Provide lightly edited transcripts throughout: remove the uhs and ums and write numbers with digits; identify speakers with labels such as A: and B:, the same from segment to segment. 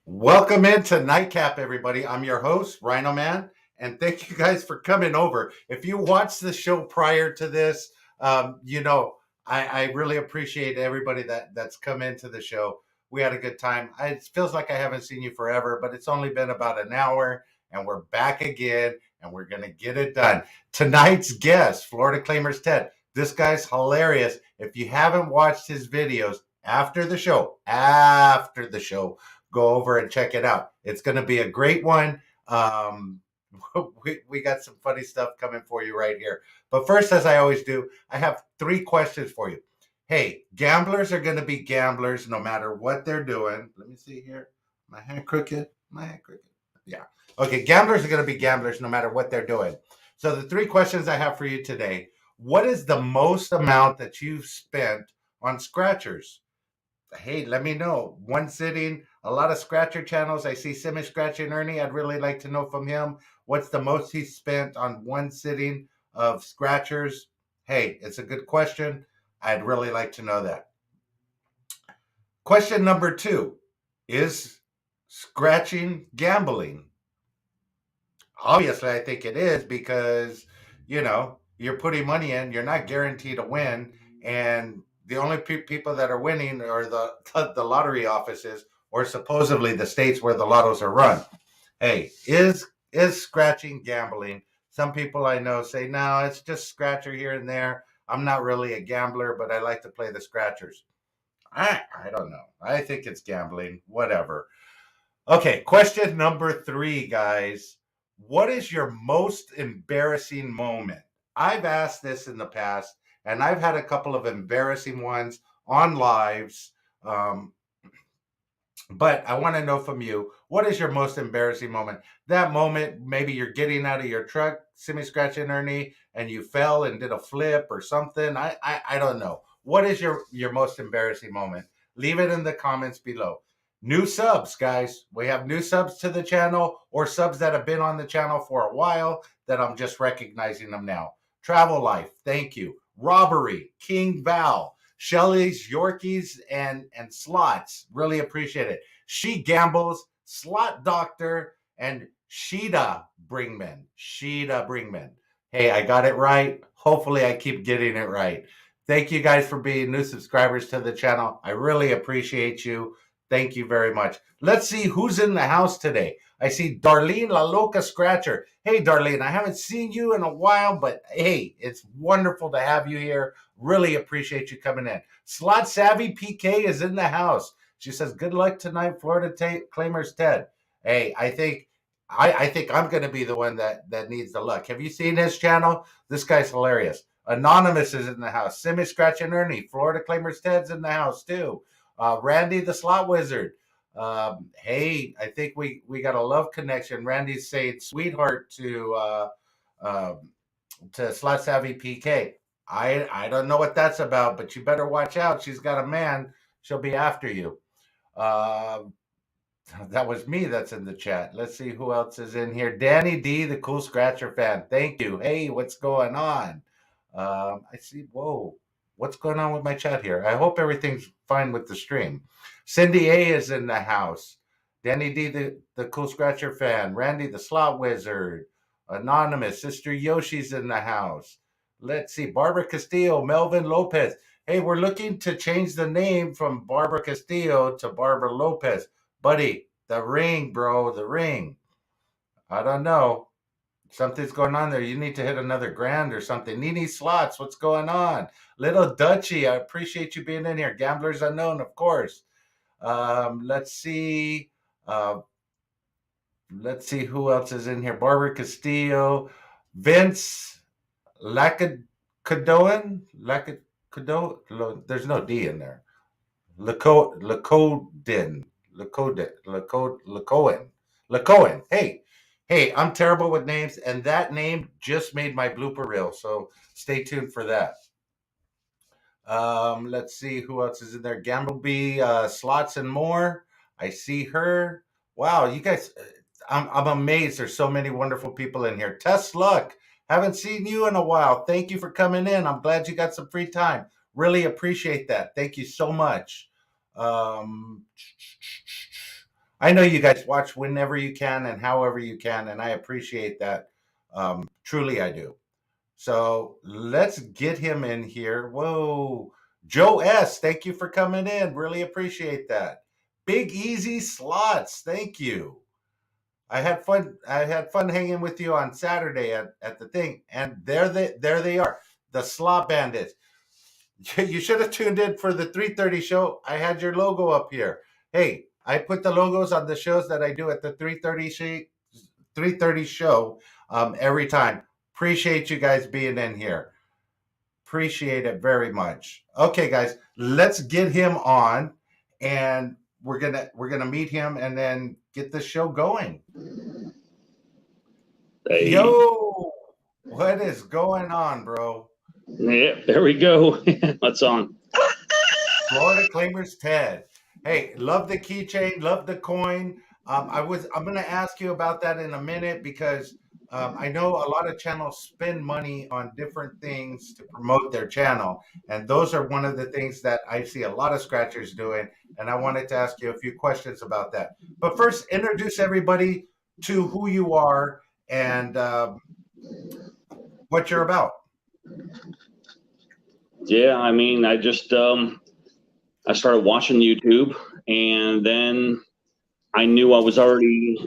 A: Welcome into Nightcap, everybody. I'm your host, RhinoMan, and thank you guys for coming over. If you watched the show prior to this, I really appreciate everybody that's come into the show. We had a good time. It feels like I haven't seen you forever, but it's only been about an hour, and we're back again, and we're going to get it done. Tonight's guest, Florida Claimers Ted. This guy's hilarious. If you haven't watched his videos after the show, go over and check it out. It's going to be a great one. We got some funny stuff coming for you right here. But first, as I always do, I have 3 questions for you. Hey, gamblers are going to be gamblers no matter what they're doing. Let me see here. My hand crooked. My hand crooked. Yeah. Okay, gamblers are going to be gamblers no matter what they're doing. So the 3 questions I have for you today. What is the most amount that you've spent on scratchers? Hey, let me know. One sitting, a lot of scratcher channels. I see Simi scratching Ernie. I'd really like to know from him what's the most he spent on one sitting of scratchers. Hey, it's a good question. I'd really like to know that. Question number 2. Is scratching gambling? Obviously, I think it is because, you're putting money in, you're not guaranteed to win, and the only people that are winning are the lottery offices or supposedly the states where the lottos are run. Hey, is scratching gambling? Some people I know say, no, it's just scratcher here and there. I'm not really a gambler, but I like to play the scratchers. I don't know. I think it's gambling. Whatever. Okay, question number 3, guys. What is your most embarrassing moment? I've asked this in the past, and I've had a couple of embarrassing ones on lives. Um, but I want to know from you, what is your most embarrassing moment? That moment, maybe you're getting out of your truck, semi scratching Ernie, and you fell and did a flip or something. I don't know. What is your most embarrassing moment? Leave it in the comments below. New subs, guys. We have new subs to the channel or subs that have been on the channel for a while that I'm just recognizing them now. Travel Life, thank you. Robbery, King Val, Shelly's, Yorkies, and Slots. Really appreciate it. She Gambles, Slot Doctor, and Sheeta Bringman. Sheeta Bringman. Hey, I got it right. Hopefully, I keep getting it right. Thank you guys for being new subscribers to the channel. I really appreciate you. Thank you very much. Let's see who's in the house today. I see Darlene La Loca Scratcher. Hey, Darlene, I haven't seen you in a while, but hey, it's wonderful to have you here. Really appreciate you coming in. Slot Savvy PK is in the house. She says, "Good luck tonight, Florida Claimers Ted." Hey, I think I'm going to be the one that needs the luck. Have you seen his channel? This guy's hilarious. Anonymous is in the house. Simi Scratch and Ernie. Florida Claimers Ted's in the house too. Randy the Slot Wizard. Hey, I think we got a love connection. Randy's saying sweetheart to Slot Savvy PK. I don't know what that's about, but you better watch out. She's got a man. She'll be after you. Uh, that was me that's in the chat. Let's see who else is in here. Danny D, the Cool Scratcher fan. Thank you. Hey, what's going on? I see. Whoa. What's going on with my chat here? I hope everything's fine with the stream. Cindy A is in the house. Danny D, the Cool Scratcher fan. Randy, the Slot Wizard. Anonymous. Sister Yoshi's in the house. Let's see. Barbara Castillo, Melvin Lopez. Hey, we're looking to change the name from Barbara Castillo to Barbara Lopez. Buddy, the ring, bro, the ring. I don't know. Something's going on there. You need to hit another grand or something. Nini Slots, what's going on? Little Dutchy, I appreciate you being in here. Gamblers Unknown, of course. Let's see. Let's see who else is in here. Barbara Castillo, Vince Lacadoan. There's no D in there. Lacoden. Lacoen. Hey, I'm terrible with names, and that name just made my blooper reel. So stay tuned for that. Let's see who else is in there. Gamblebee, Slots and more. I see her. Wow, you guys, I'm amazed. There's so many wonderful people in here. Tess Luck, haven't seen you in a while. Thank you for coming in. I'm glad you got some free time. Really appreciate that. Thank you so much. I know you guys watch whenever you can and however you can, and I appreciate that. Truly, I do. So let's get him in here. Whoa, Joe S. Thank you for coming in. Really appreciate that. Big Easy Slots. Thank you. I had fun. I had fun hanging with you on Saturday at the thing, and there they are, the Slot Bandits. You should have tuned in for the 3:30 show. I had your logo up here. Hey, I put the logos on the shows that I do at the 3:30 show every time. Appreciate you guys being in here. Appreciate it very much. Okay, guys, let's get him on, and we're gonna meet him and then get the show going.
B: Hey.
A: Yo, what is going on, bro?
B: Yeah, there we go. That's on.
A: Florida Claimers Ted. Hey, love the keychain, love the coin. I'm gonna ask you about that in a minute because I know a lot of channels spend money on different things to promote their channel, and those are one of the things that I see a lot of scratchers doing. And I wanted to ask you a few questions about that. But first, introduce everybody to who you are and what you're about.
B: Yeah, I mean, I just I started watching YouTube, and then I knew I was already,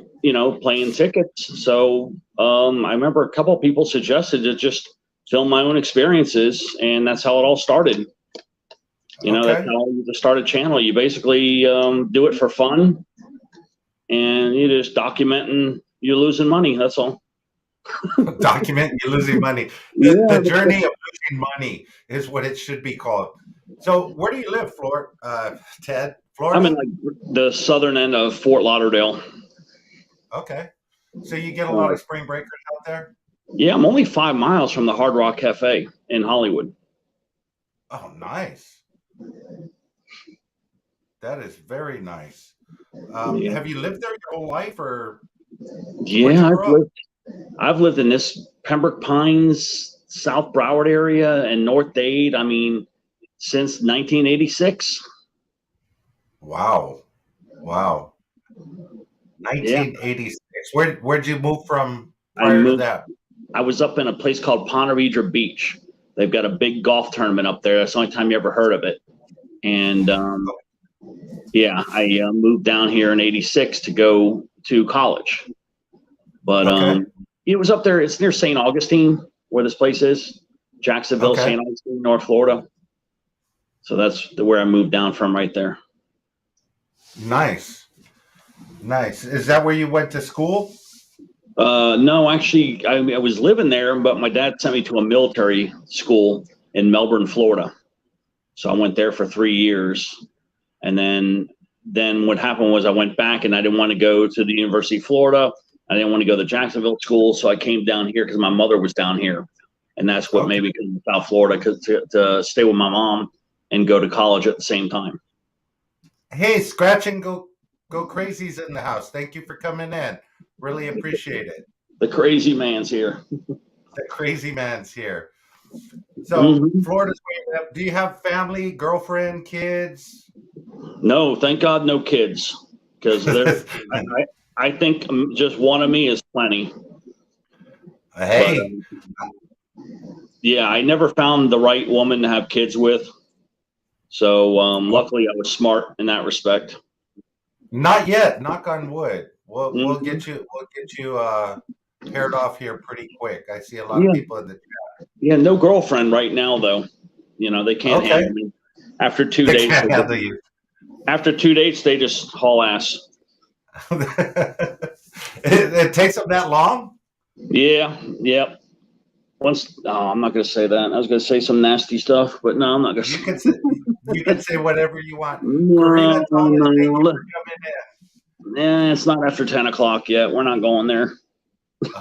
B: playing tickets. So I remember a couple of people suggested to just film my own experiences, and that's how it all started. That's how you start a channel. You basically do it for fun, and you just documenting you losing money. That's all.
A: Document you losing money. The journey of losing money is what it should be called. So where do you live, Ted? Florida?
B: I'm in like the southern end of Fort Lauderdale.
A: Okay. So you get a lot of spring breakers out there?
B: Yeah, I'm only 5 miles from the Hard Rock Cafe in Hollywood.
A: Oh, nice. That is very nice. Have you lived there your whole life, or?
B: Yeah, I've lived in this Pembroke Pines, South Broward area, and North Dade. I mean, since 1986.
A: Wow. 1986. Yeah. Where'd you move from prior to that?
B: I was up in a place called Ponte Vedra Beach. They've got a big golf tournament up there. That's the only time you ever heard of it. And I moved down here in '86 to go to college. But it was up there. It's near St. Augustine, where this place is, Jacksonville, St. Augustine, North Florida. So that's where I moved down from, right there.
A: Nice. Is that where you went to school?
B: No, actually, I was living there, but my dad sent me to a military school in Melbourne, Florida. So I went there for 3 years. And then what happened was I went back, and I didn't want to go to the University of Florida. I didn't want to go to Jacksonville school. So I came down here because my mother was down here. And that's what made me come to South Florida, to stay with my mom and go to college at the same time.
A: Hey, Scratch and Go Crazy's in the house. Thank you for coming in. Really appreciate it.
B: The crazy man's here.
A: The crazy man's here. So Florida's way up. Do you have family, girlfriend, kids?
B: No, thank God, no kids. Because I think just one of me is plenty.
A: Hey.
B: But, I never found the right woman to have kids with. So luckily, I was smart in that respect.
A: Not yet. Knock on wood. We'll get you paired off here pretty quick. I see a lot of people in the chat.
B: Yeah, no girlfriend right now though. They can't handle me. After 2 days,
A: can't handle you.
B: After 2 dates, they just haul ass.
A: It takes them that long?
B: Yeah. Yep. I'm not going to say that. I was going to say some nasty stuff, but no, I'm not going to.
A: You can say whatever you want.
B: No. Yeah, it's not after 10 o'clock yet. We're not going there.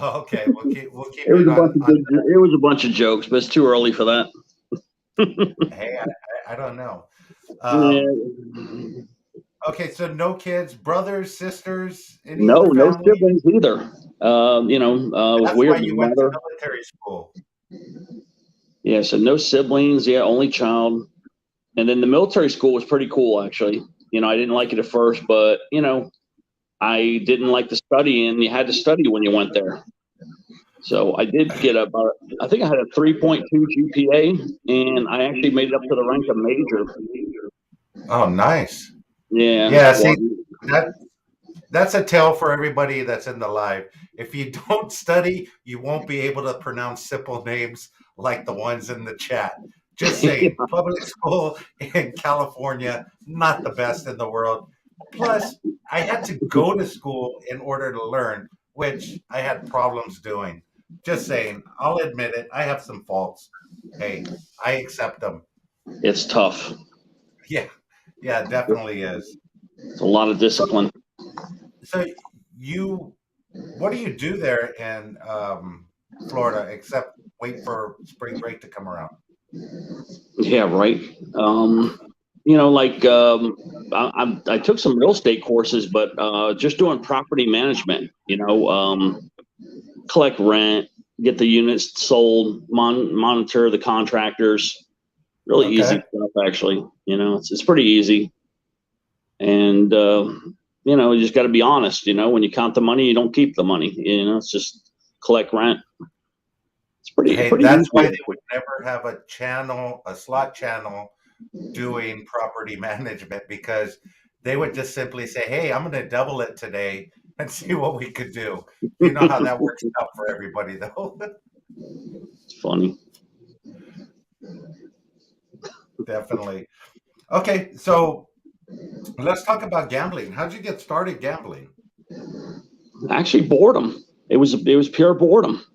A: Okay, we'll keep
B: it was a bunch of jokes, but it's too early for that.
A: Hey, I don't know. Okay, so no kids, brothers, sisters,
B: no siblings either.
A: That's
B: weird.
A: Why you went to military school.
B: Yeah, so no siblings. Yeah, only child. And then the military school was pretty cool, actually. I didn't like it at first, but I didn't like to study, and you had to study when you went there. So I did get I think I had a 3.2 GPA, and I actually made it up to the rank of major.
A: Oh, nice.
B: Yeah.
A: Yeah, see, that's a tale for everybody that's in the live. If you don't study, you won't be able to pronounce simple names like the ones in the chat. Just saying, public school in California, not the best in the world. Plus, I had to go to school in order to learn, which I had problems doing. Just saying, I'll admit it. I have some faults. Hey, I accept them.
B: It's tough.
A: Yeah, yeah, it definitely is.
B: It's a lot of discipline.
A: So what do you do there in Florida except wait for spring break to come around?
B: Yeah, right. I took some real estate courses, but just doing property management. Collect rent, get the units sold, monitor the contractors. Really easy stuff, actually. It's pretty easy. And you just got to be honest. When you count the money, you don't keep the money. It's just collect rent. It's pretty.
A: Hey,
B: pretty
A: that's
B: easy.
A: why they would never have a slot channel doing property management, because they would just simply say, "Hey, I'm going to double it today and see what we could do." You know how that works out for everybody, though.
B: It's funny.
A: Definitely. Okay, so let's talk about gambling. How'd you get started gambling?
B: Actually, boredom. It was pure boredom.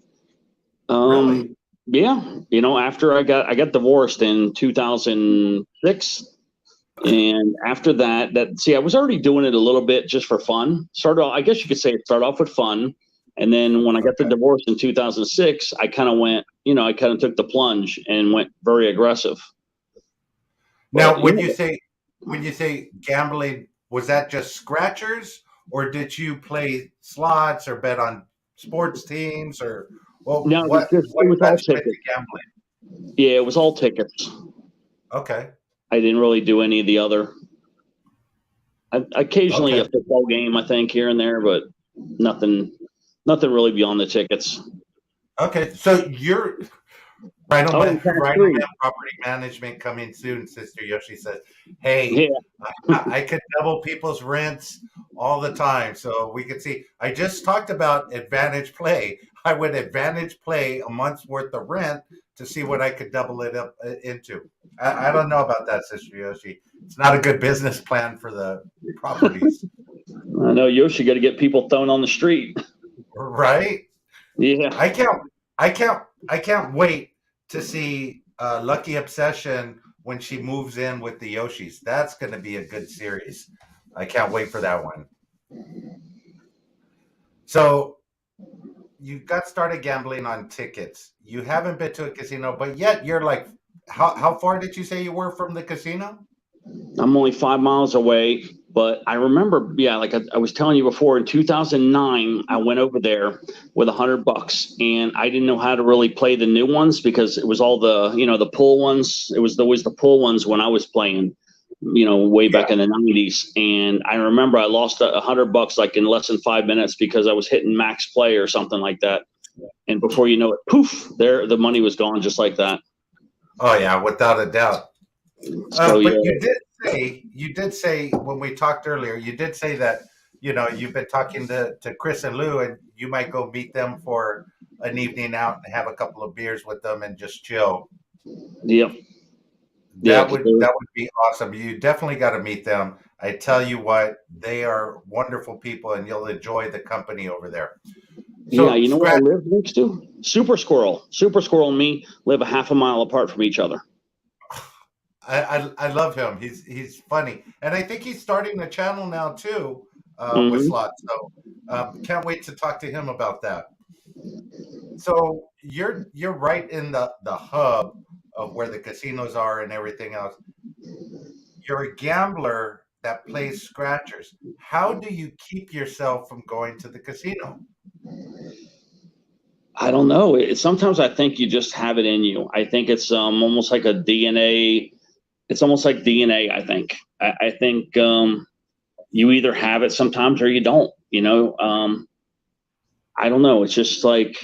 A: Really?
B: Yeah. After I got divorced in 2006, and after that, I was already doing it a little bit just for fun. I guess you could say it started off with fun, and then when I got the divorce in 2006, I kind of went, I kind of took the plunge and went very aggressive.
A: Now, when you say gambling, was that just scratchers, or did you play slots or bet on sports teams, or
B: No,
A: what
B: it was
A: got
B: all
A: you into
B: tickets.
A: gambling?
B: Yeah, it was all tickets.
A: Okay.
B: I didn't really do any of the other. Occasionally
A: Okay.
B: a football game, I think, here and there, but nothing really beyond the tickets.
A: Okay. So you're RhinoMan
B: Tax-free.
A: Property Management coming soon, Sister Yoshi says. Hey,
B: Yeah.
A: I could double people's rents all the time. So we could see. I just talked about Advantage Play. I would Advantage Play a month's worth of rent to see what I could double it up into. I don't know about that, Sister Yoshi. It's not a good business plan for the properties.
B: I know, Yoshi, got to get people thrown on the street.
A: Right?
B: Yeah.
A: I can't wait to see Lucky Obsession when she moves in with the Yoshis. That's going to be a good series. I can't wait for that one. So you got started gambling on tickets. You haven't been to a casino, but yet you're like, how far did you say you were from the casino?
B: I'm only 5 miles away, but I remember, like I was telling you before, in 2009, I went over there with $100, and I didn't know how to really play the new ones because it was all the, the pull ones. It was always the pull ones when I was playing, way back in the 90s. And I remember I lost $100 like in less than 5 minutes because I was hitting max play or something like that. And before you know it, poof, the money was gone just like that.
A: Oh yeah, without a doubt.
B: So,
A: but
B: yeah.
A: you did say when we talked earlier, you did say that you've been talking to Chris and Lou, and you might go meet them for an evening out and have a couple of beers with them and just chill.
B: Yep.
A: That would be awesome. You definitely got to meet them. I tell you what, they are wonderful people, and you'll enjoy the company over there.
B: So, yeah, where I live next to? Super Squirrel. Super Squirrel and me live a half a mile apart from each other.
A: I love him. He's funny, and I think he's starting a channel now too with slots. So can't wait to talk to him about that. So you're right in the hub of where the casinos are and everything else. You're a gambler that plays scratchers. How do you keep yourself from going to the casino?
B: I don't know. Sometimes I think you just have it in you. I think it's almost like a DNA. It's almost like DNA, I think. I think you either have it sometimes or you don't. You know, I don't know. It's just like,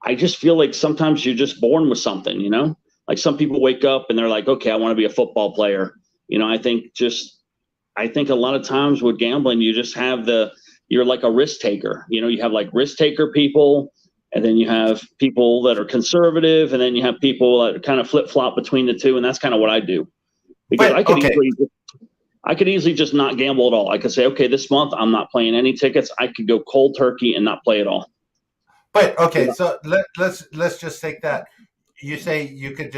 B: I just feel like sometimes you're just born with something, you know, like some people wake up and they're like, okay, I want to be a football player. You know, I think a lot of times with gambling, you just have you're like a risk taker. You know, you have like risk taker people, and then you have people that are conservative, and then you have people that kind of flip flop between the two. And that's kind of what I do, because
A: But okay,
B: I could easily just not gamble at all. I could say, okay, this month I'm not playing any tickets. I could go cold turkey and not play at all.
A: but
B: You
A: okay,
B: know?
A: so let's just take that. You say you could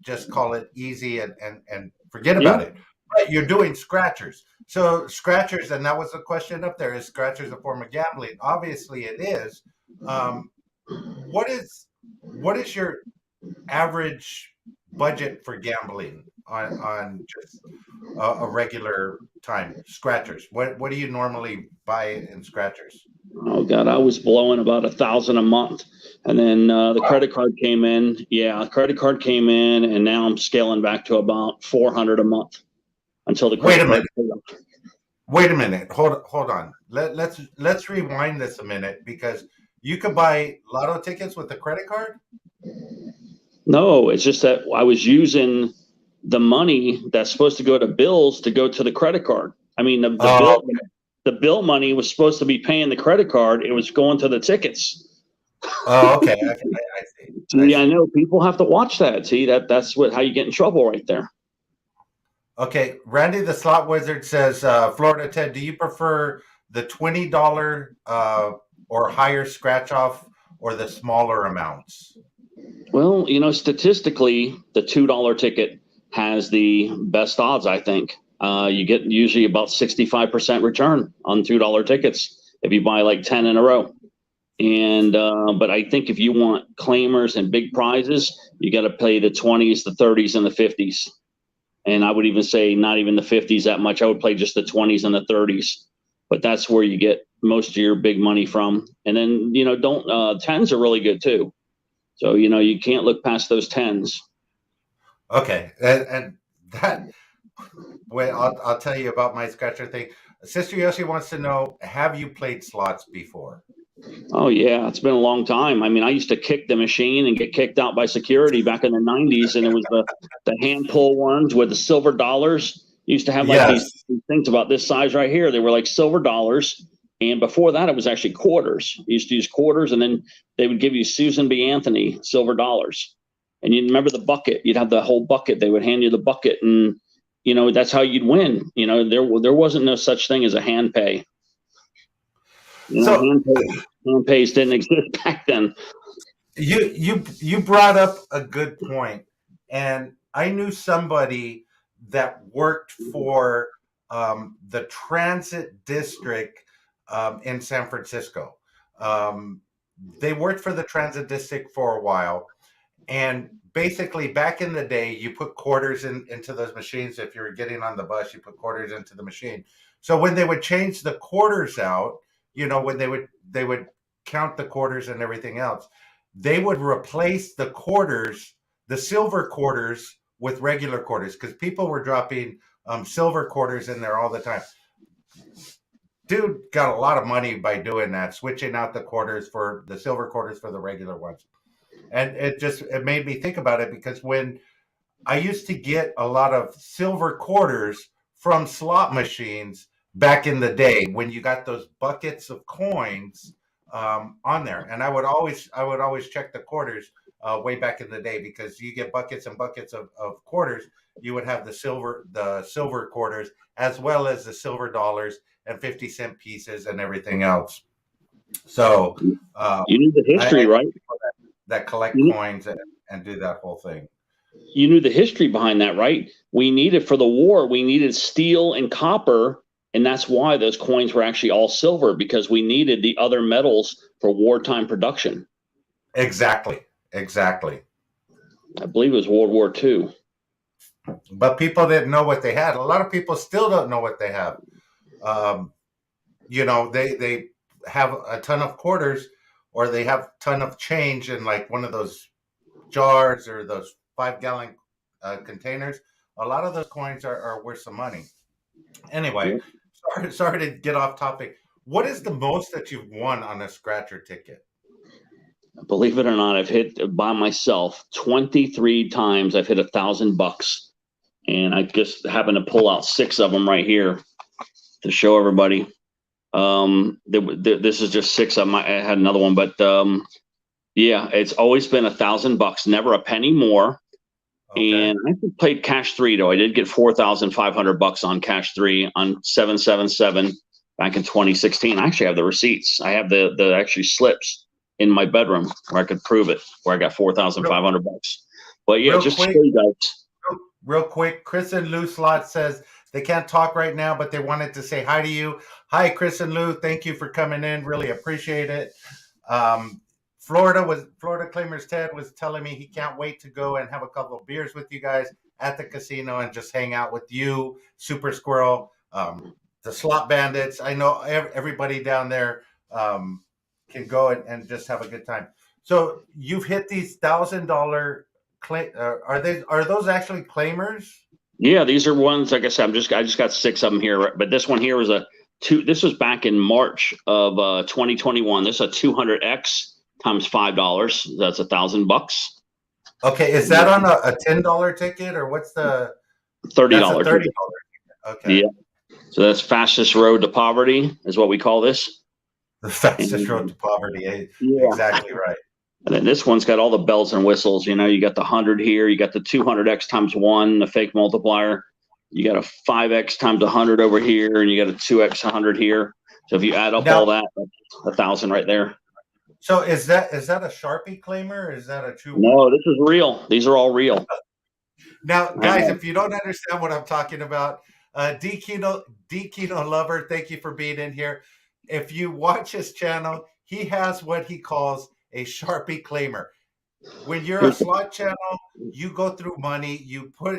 A: just call it easy and forget
B: Yeah.
A: about it. But you're doing scratchers. So scratchers, and that was the question up there: is scratchers a form of gambling? Obviously, it is. Um, what is your average budget for gambling on just a regular time scratchers? What do you normally buy in scratchers?
B: Oh God, I was blowing about 1,000 a month, and then the credit card came in. Yeah, credit card came in, and now I'm scaling back to about 400 a month until the
A: Wait
B: credit
A: a
B: card.
A: minute. Wait a minute. Hold on. Let's rewind this a minute because you could buy lotto tickets with a credit card.
B: No, it's just that I was using the money that's supposed to go to bills to go to the credit card. I mean,
A: Oh,
B: the bill money was supposed to be paying the credit card. It was going to the tickets.
A: oh, okay. I see. I
B: See, I
A: see.
B: know people have to watch that. See that's how you get in trouble right there.
A: Okay, Randy the Slot Wizard says, Florida Ted, do you prefer the $20 or higher scratch off or the smaller amounts?
B: Well, you know, statistically, the $2 ticket has the best odds, I think. You get usually about 65% return on $2 tickets if you buy like 10 in a row. And but I think if you want claimers and big prizes, you got to play the 20s, the 30s, and the 50s. And I would even say not even the 50s that much. I would play just the 20s and the 30s. But that's where you get most of your big money from. And then, you know, don't 10s are really good too. So, you know, you can't look past those 10s.
A: Okay, and that wait, I'll tell you about my scratcher thing. Sister Yoshi wants to know: have you played slots before?
B: Oh yeah, it's been a long time. I mean, I used to kick the machine and get kicked out by security back in the '90s, and it was the hand pull ones with the silver dollars. Used to have like
A: Yes.
B: these things about this size right here. They were like silver dollars, and before that, it was actually quarters. You used to use quarters, and then they would give you Susan B. Anthony silver dollars. And you remember the bucket? You'd have the whole bucket. They would hand you the bucket, and you know that's how you'd win. You know, there wasn't no such thing as a hand pay. You know,
A: So
B: hand pays didn't exist back then.
A: you brought up a good point, and I knew somebody that worked for the transit district in San Francisco. Um, they worked for the transit district for a while, and basically back in the day, you put quarters into those machines. If you were getting on the bus, you put quarters into the machine. So when they would change the quarters out, when they would count the quarters and everything else, they would replace the quarters, the silver quarters, with regular quarters because people were dropping silver quarters in there all the time. Dude got a lot of money by doing that, switching out the quarters for the silver quarters for the regular ones. And it made me think about it because when I used to get a lot of silver quarters from slot machines back in the day when you got those buckets of coins on there, and I would always check the quarters way back in the day because you get buckets and buckets of quarters. You would have the silver quarters as well as the silver dollars and 50-cent pieces and everything else. So uh,
B: You knew the
A: I
B: history,
A: know
B: right?
A: people that collect
B: You,
A: coins and do that whole thing.
B: you knew the history behind that, right? We needed for the war, we needed steel and copper, and that's why those coins were actually all silver because we needed the other metals for wartime production.
A: Exactly. Exactly.
B: I believe it was World War II.
A: But people didn't know what they had. A lot of people still don't know what they have. Um, they have a ton of quarters or they have a ton of change in like one of those jars or those 5-gallon containers. A lot of those coins are worth some money. Anyway,
B: Yeah.
A: sorry to get off topic. What is the most that you've won on a scratcher ticket?
B: Believe it or not, I've hit by myself 23 times. I've hit $1,000, and I just happened to pull out 6 of them right here to show everybody. This is just 6 of them. I had another one, but yeah, it's always been $1,000, never a penny more.
A: Okay.
B: And I played Cash 3 though. I did get $4,500 on Cash 3 on 777 back in 2016. I actually have the receipts. I have the actually slips in my bedroom where I could prove it, where I got $4,500. But yeah,
A: Real
B: just to
A: quick,
B: show you guys.
A: real quick, Chris and Lou Slot says they can't talk right now, but they wanted to say hi to you. Hi, Chris and Lou. Thank you for coming in. Really appreciate it. Florida Claimers Ted was telling me he can't wait to go and have a couple of beers with you guys at the casino and just hang out with you, Super Squirrel, the Slot Bandits. I know everybody down there can go and just have a good time. So you've hit these $1,000 claim. Are those actually claimers?
B: Yeah, these are ones. Like I said, I just got 6 of them here. But this one here was This was back in March of 2021. This is a 200x times $5. That's $1,000.
A: Okay, is that on a $10 ticket or what's the
B: $30
A: $30
B: ticket.
A: Okay.
B: Yeah. So that's fastest road to poverty is what we call this.
A: The fastest road to poverty.
B: Yeah.
A: Exactly right.
B: And then this one's got all the bells and whistles. You know, you got the 100 here, you got the 200x times 1, the fake multiplier. You got a 5x times 100 over here, and you got a 2x 100 here. So if you add up all that, that's 1,000 right there.
A: So is that a Sharpie claimer? Or is that a true one?
B: No, this is real. These are all real.
A: Now, guys, if you don't understand what I'm talking about, D Kino Lover, thank you for being in here. If you watch his channel, he has what he calls a Sharpie claimer. When you're a slot channel, you go through money, you pull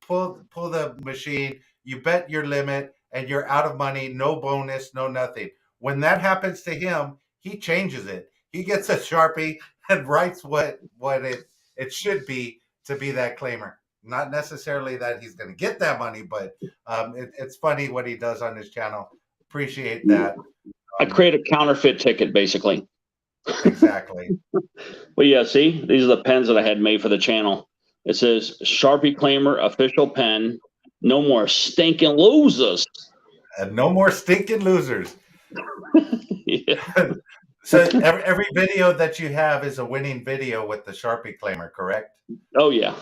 A: the machine, you bet your limit, and you're out of money, no bonus, no nothing. When that happens to him, he changes it. He gets a Sharpie and writes what it should be to be that claimer. Not necessarily that he's going to get that money, but it's funny what he does on his channel. Appreciate that.
B: I create a counterfeit ticket, basically.
A: Exactly.
B: Well, yeah, see, these are the pens that I had made for the channel. It says Sharpie Claimer official pen. No more stinking losers.
A: And no more stinking losers.
B: Yeah.
A: So every video that you have is a winning video with the Sharpie claimer, correct?
B: Oh yeah.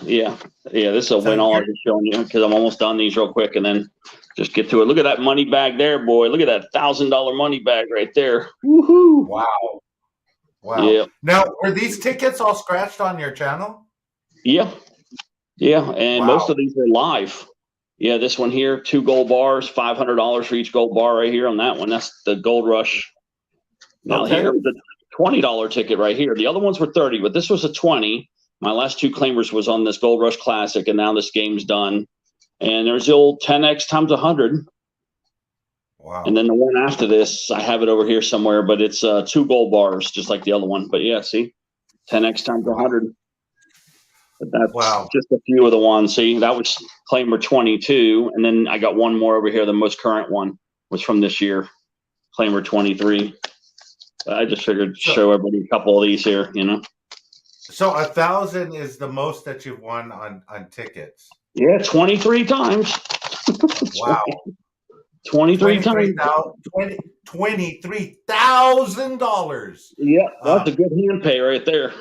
B: This is a win all I'm just showing you because I'm almost done these real quick and then just get to it. Look at that money bag there, boy. Look at that $1,000 money bag right there. Woohoo!
A: Wow.
B: Yeah.
A: Now, were these tickets all scratched on your channel?
B: Yeah. And most of these are live. Yeah, this one here, 2 gold bars, $500 for each gold bar right here on that one. That's the Gold Rush. Now here, the $20 ticket right here. The other ones were 30, but this was a 20. My last 2 claimers was on this Gold Rush Classic, and now this game's done. And there's the old 10x times 100.
A: Wow.
B: And then the one after this, I have it over here somewhere, but it's 2 gold bars, just like the other one. But yeah, see, 10x times 100. But that's just a few of the ones. See, that was claimer 22, and then I got one more over here. The most current one was from this year, claimer 23. I just figured to show everybody a couple of these here, you know.
A: So 1,000 is the most that you've won on tickets.
B: Yeah, 23 times.
A: Wow.
B: 23 times.
A: $23,000.
B: Yeah, that's a good hand pay right there.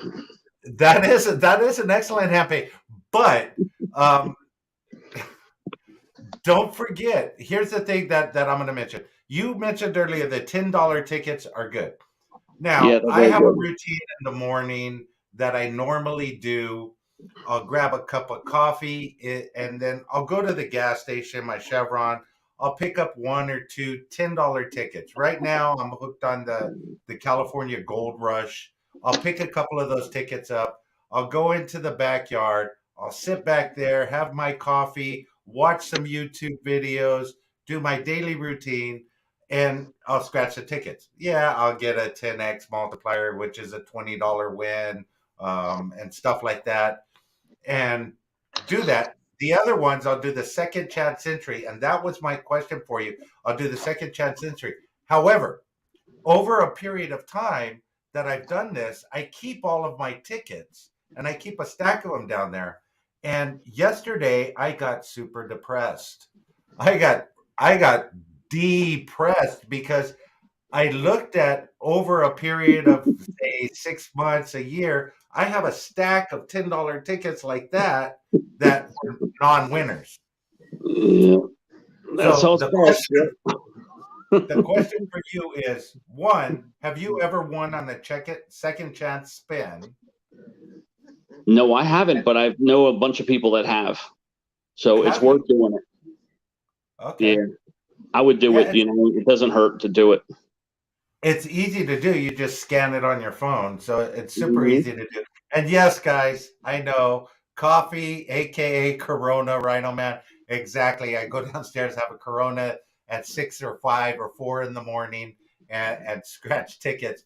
A: That is an excellent hand pay. But don't forget, here's the thing that I'm going to mention. You mentioned earlier the $10 tickets are good. Now, I have a routine in the morning that I normally do. I'll grab a cup of coffee and then I'll go to the gas station, my Chevron. I'll pick up 1 or 2 $10 tickets. Right now, I'm hooked on the California Gold Rush. I'll pick a couple of those tickets up. I'll go into the backyard. I'll sit back there, have my coffee, watch some YouTube videos, do my daily routine, and I'll scratch the tickets. Yeah, I'll get a 10x multiplier, which is a $20 win, and stuff like that. And do that. The other ones, I'll do the second chance entry. And that was my question for you. I'll do the second chance entry. However, over a period of time that I've done this, I keep all of my tickets and I keep a stack of them down there. And yesterday I got super depressed. I got depressed because I looked at over a period of say 6 months, a year, I have a stack of $10 tickets like that were non-winners.
B: Yeah, that's
A: So
B: how it starts.
A: the question for you is one, have you ever won on the check it second chance spin?
B: No, I haven't, but I know a bunch of people that have. So it's
A: Have
B: worth
A: you?
B: doing it.
A: Okay.
B: Yeah, I would do
A: Yeah,
B: it. It doesn't hurt to do it.
A: it's easy to do. You just scan it on your phone. So it's super
B: Hmm.
A: easy to do. And yes, guys, I know coffee, aka Corona, Rhino Man. Exactly. I go downstairs, have a Corona at 6 or 5 or 4 in the morning and scratch tickets.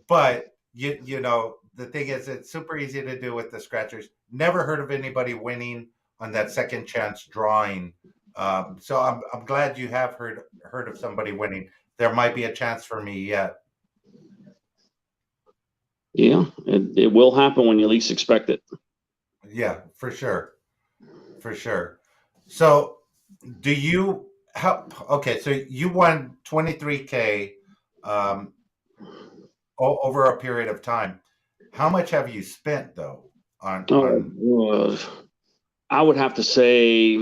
A: But you know, the thing is it's super easy to do with the scratchers. Never heard of anybody winning on that second chance drawing. So I'm glad you have heard of somebody winning. There might be a chance for me yet.
B: Yeah, it will happen when you least expect it.
A: Yeah, for sure. For sure. So do you how okay, so you won 23K um over a period of time. How much have you spent though on
B: Oh, I would have to say,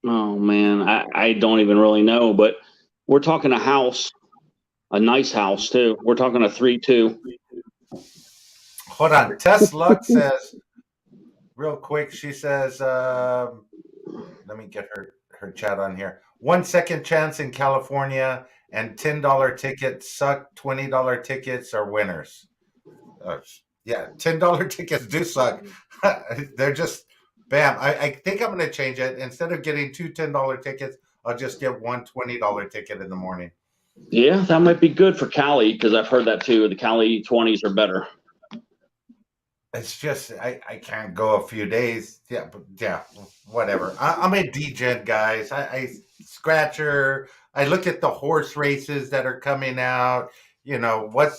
B: oh man, I don't even really know, but we're talking a house, a nice house too. We're talking a 3-2.
A: hold on. Tess Luck says real quick, she says let me get her chat on here. 1 second chance in California and $10 tickets suck. $20 tickets are winners. Uh, yeah, $10 tickets do suck. They're just bam. I think I'm going to change it. Instead of getting two $10 tickets, I'll just get one $20 ticket in the morning.
B: Yeah, that might be good for Cali because I've heard that too. The Cali 20s are better.
A: It's just I can't go a few days. Yeah, but yeah, whatever. I'm a degen, guys. I scratcher. I look at the horse races that are coming out. You know what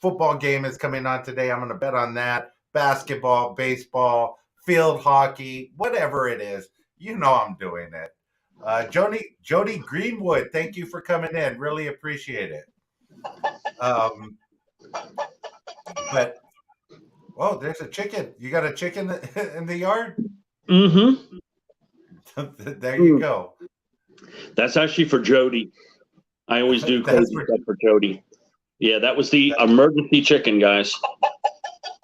A: football game is coming on today. I'm going to bet on that. Basketball, baseball, field hockey, whatever it is. You know I'm doing it. Jody Greenwood, thank you for coming in. Really appreciate it. Um, but oh, there's a chicken. You got a chicken in the yard?
B: Mm-hmm.
A: There you go.
B: That's actually for Jody. I always do
A: That's
B: crazy
A: for
B: stuff for Jody. Yeah, that was the
A: that,
B: emergency chicken, guys.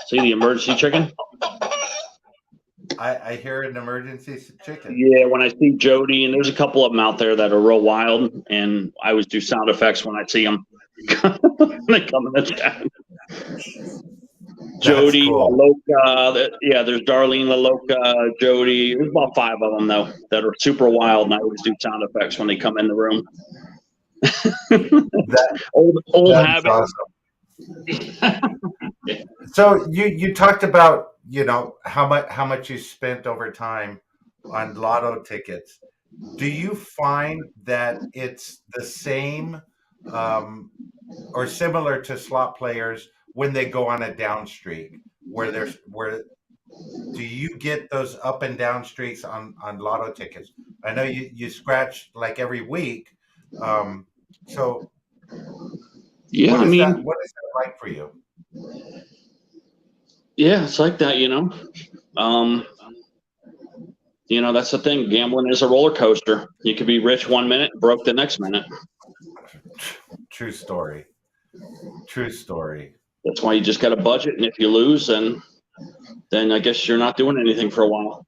B: See the emergency chicken?
A: I hear an emergency chicken.
B: Yeah, when I see Jody, and there's a couple of them out there that are real wild, and I always do sound effects when I see them. They come in the chat.
A: That's
B: Jody,
A: cool.
B: Loca, yeah, there's Darlene, LaLoca, Jody. There's about 5 of them though that are super wild, and I always do sound effects when they come in the room.
A: That
B: Old
A: that's
B: habit.
A: awesome. So you talked about how much you spent over time on lotto tickets. Do you find that it's the same or similar to slot players when they go on a down streak where do you get those up and down streaks on lotto tickets? I know you scratch like every week. So
B: Yeah,
A: what is that like for you?
B: yeah, it's like that, Um, that's the thing. Gambling is a roller coaster. You could be rich 1 minute, broke the next minute.
A: True story. True story.
B: That's why you just got to budget, and if you lose, then I guess you're not doing anything for a while.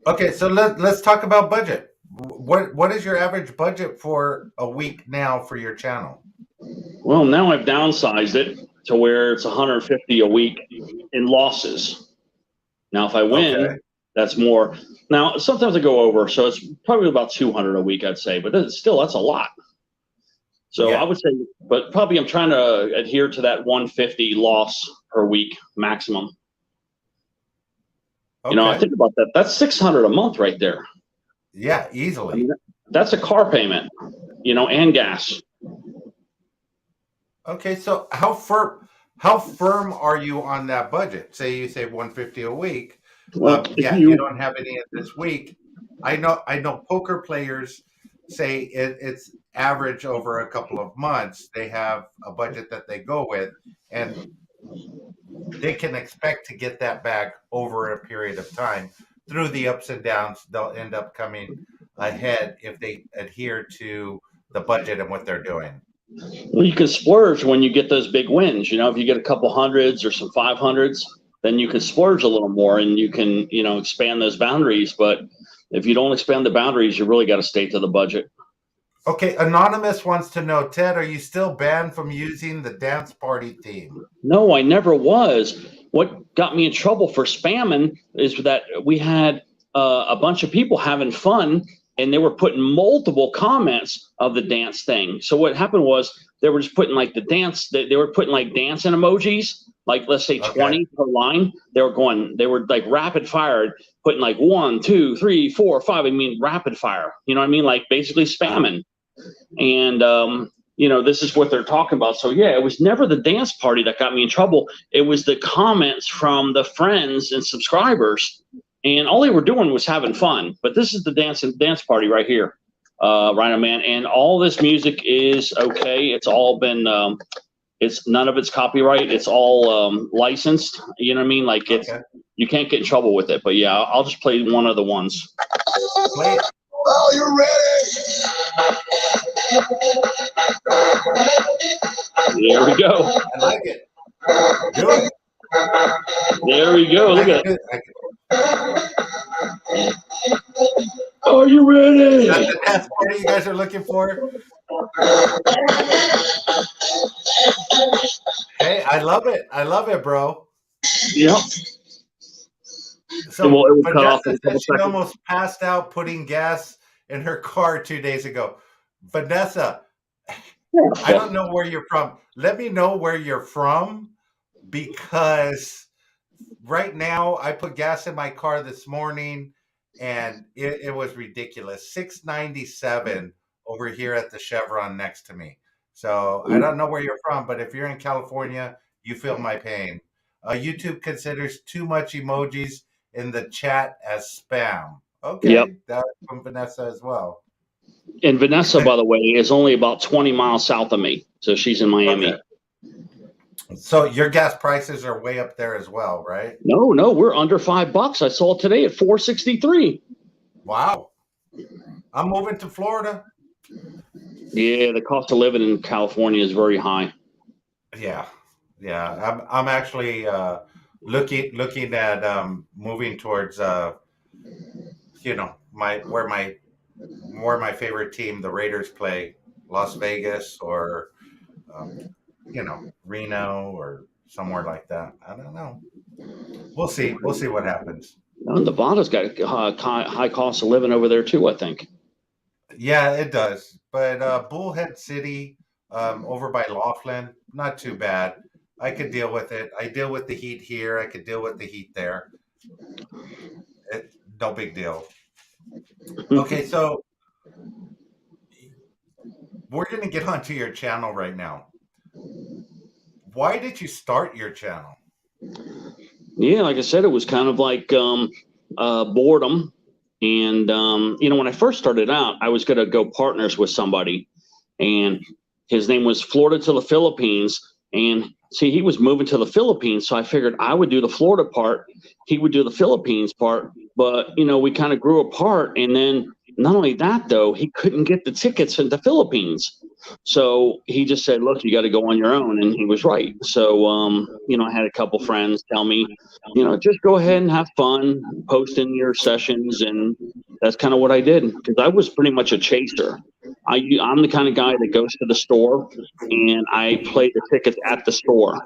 A: Okay, so let's talk about budget. What is your average budget for a week now for your channel?
B: Well, now I've downsized it to where it's 150 a week in losses. Now, if I
A: Okay.
B: win, that's more. Now, sometimes I go over, so it's probably about 200 a week, I'd say, but that's a lot. So I
A: Yeah.
B: would say, but probably I'm trying to adhere to that 150 loss per week maximum. I
A: Okay.
B: think about that. That's 600 a month right there.
A: Yeah,
B: I mean,
A: easily.
B: that's a car payment. you know, and gas.
A: Okay, so how firm are you on that budget? Say you save 150 a week.
B: Well, if
A: Yeah, you
B: you,
A: don't have any of this week. I know poker players say it's average over a couple of months. They have a budget that they go with, and they can expect to get that back over a period of time through the ups and downs. They'll end up coming ahead if they adhere to the budget and what they're doing.
B: well, you can splurge when you get those big wins. You know, if you get a couple hundreds or some 500s, then you can splurge a little more and you can, you know, expand those boundaries. But if you don't expand the boundaries, you really got to stay to the budget.
A: Okay, Anonymous wants to know, Ted, are you still banned from using the dance party theme?
B: No, I never was. What got me in trouble for spamming is that we had a bunch of people having fun and they were putting multiple comments of the dance thing. So what happened was they were just putting like the dance, they were putting like dancing emojis, like let's say 20 per line. They were like rapid fire, putting like 1, 2, 3, 4, 5. I mean, rapid fire, you know what I mean? Like basically spamming. And, you know, this is what they're talking about. So yeah, it was never the dance party that got me in trouble. It was the comments from the friends and subscribers, and all they were doing was having fun. But this is the dance party right here, RhinoMan, and all this music is okay. It's all been, it's none of it's copyright. It's all licensed. You know what I mean? Like it's, you can't get in trouble with it. But yeah, I'll just play one of the ones.
A: Play it.
C: Are you ready?
B: There we go.
A: I like it. Do it.
B: There we go. Look at it.
C: Are you ready?
A: That's the dance party you guys are looking for? Hey, I love it. I love it, bro.
B: Yep.
A: So,
B: It will cut off
A: Vanessa
B: in a couple
A: said she
B: seconds.
A: almost passed out putting gas in her car 2 days ago. Vanessa, I don't know where you're from. Let me know where you're from, because right now I put gas in my car this morning and it was ridiculous. $6.97 over here at the Chevron next to me. So I don't know where you're from, but if you're in California, you feel my pain. YouTube considers too much emojis in the chat as spam. Okay,
B: Yep.
A: that's from Vanessa as well.
B: And Vanessa, by the way, is only about 20 miles south of me. So she's in Miami.
A: Okay. So your gas prices are way up there as well, right?
B: No, we're under $5. I saw it today at $4.63.
A: Wow. I'm moving to Florida.
B: Yeah, the cost of living in California is very high.
A: Yeah. I'm actually looking at moving towards you know, where my favorite team, the Raiders, play, Las Vegas or you know, Reno or somewhere like that. I don't know. We'll see. We'll see what happens.
B: Nevada's got a high cost of living over there too, I think.
A: Yeah, it does. But Bullhead City, over by Laughlin, not too bad. I could deal with it. I deal with the heat here. I could deal with the heat there. No big deal. Okay, so we're going to get onto your channel right now. Why did you start your channel?
B: Yeah, like I said, it was kind of like boredom. And, you know, when I first started out, I was going to go partners with somebody. And his name was Florida to the Philippines. And see, he was moving to the Philippines. So I figured I would do the Florida part. He would do the Philippines part. But, you know, we kind of grew apart. And then not only that, though, he couldn't get the tickets in the Philippines. So he just said, look, you got to go on your own. And he was right. So, you know, I had a couple friends tell me, you know, just go ahead and have fun, post in your sessions. And that's kind of what I did, because I was pretty much a chaser. I'm the kind of guy that goes to the store and I play the tickets at the store.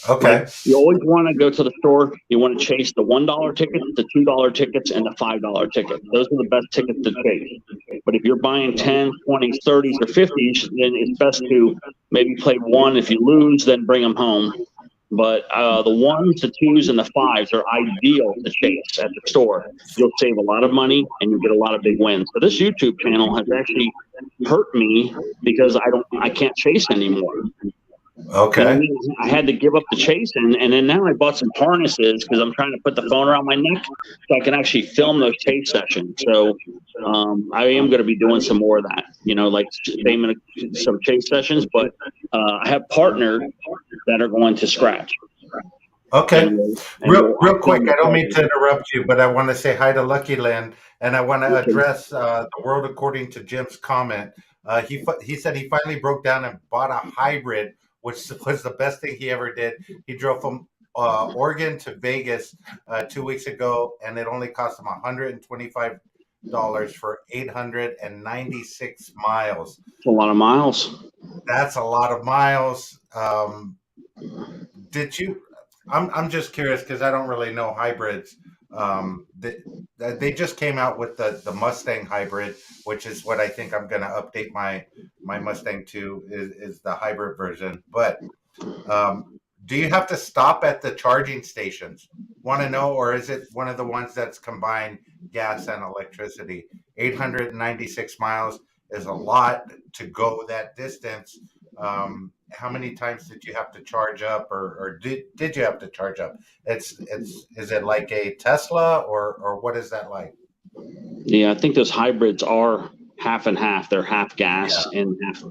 A: Okay.
B: Like, you always want to go to the store. You want to chase the $1 tickets, the $2 tickets, and the $5 tickets. Those are the best tickets to chase. But if you're buying 10s, 20s, 30s, or 50s, then it's best to maybe play one. If you lose, then bring them home. But the 1s, the 2s, and the 5s are ideal to chase at the store. You'll save a lot of money and you'll get a lot of big wins. So this YouTube channel has actually hurt me because I can't chase anymore.
A: Okay.
B: You know what I mean? I had to give up the chasing, and then now I bought some harnesses because I'm trying to put the phone around my neck so I can actually film those chase sessions. So I am going to be doing some more of that, you know, like filming some chase sessions. But I have partnered that are going to scratch.
A: Okay. Real quick, I don't mean to interrupt you, but I want to say hi to Lucky Land, and I want to address the world according to Jim's comment. He said he finally broke down and bought a hybrid, which was the best thing he ever did. He drove from Oregon to Vegas 2 weeks ago, and it only cost him $125 for 896 miles.
B: That's a lot of miles.
A: That's a lot of miles. Did you? I'm just curious because I don't really know hybrids. They just came out with the Mustang hybrid, which is what I think I'm going to update my Mustang to is the hybrid version. But do you have to stop at the charging stations? Want to know, or is it one of the ones that's combined gas and electricity? 896 miles is a lot to go that distance. How many times did you have to charge up, or did you have to charge up? Is it like a Tesla, or what is that like?
B: Yeah, I think those hybrids are half and half. They're half gas and half.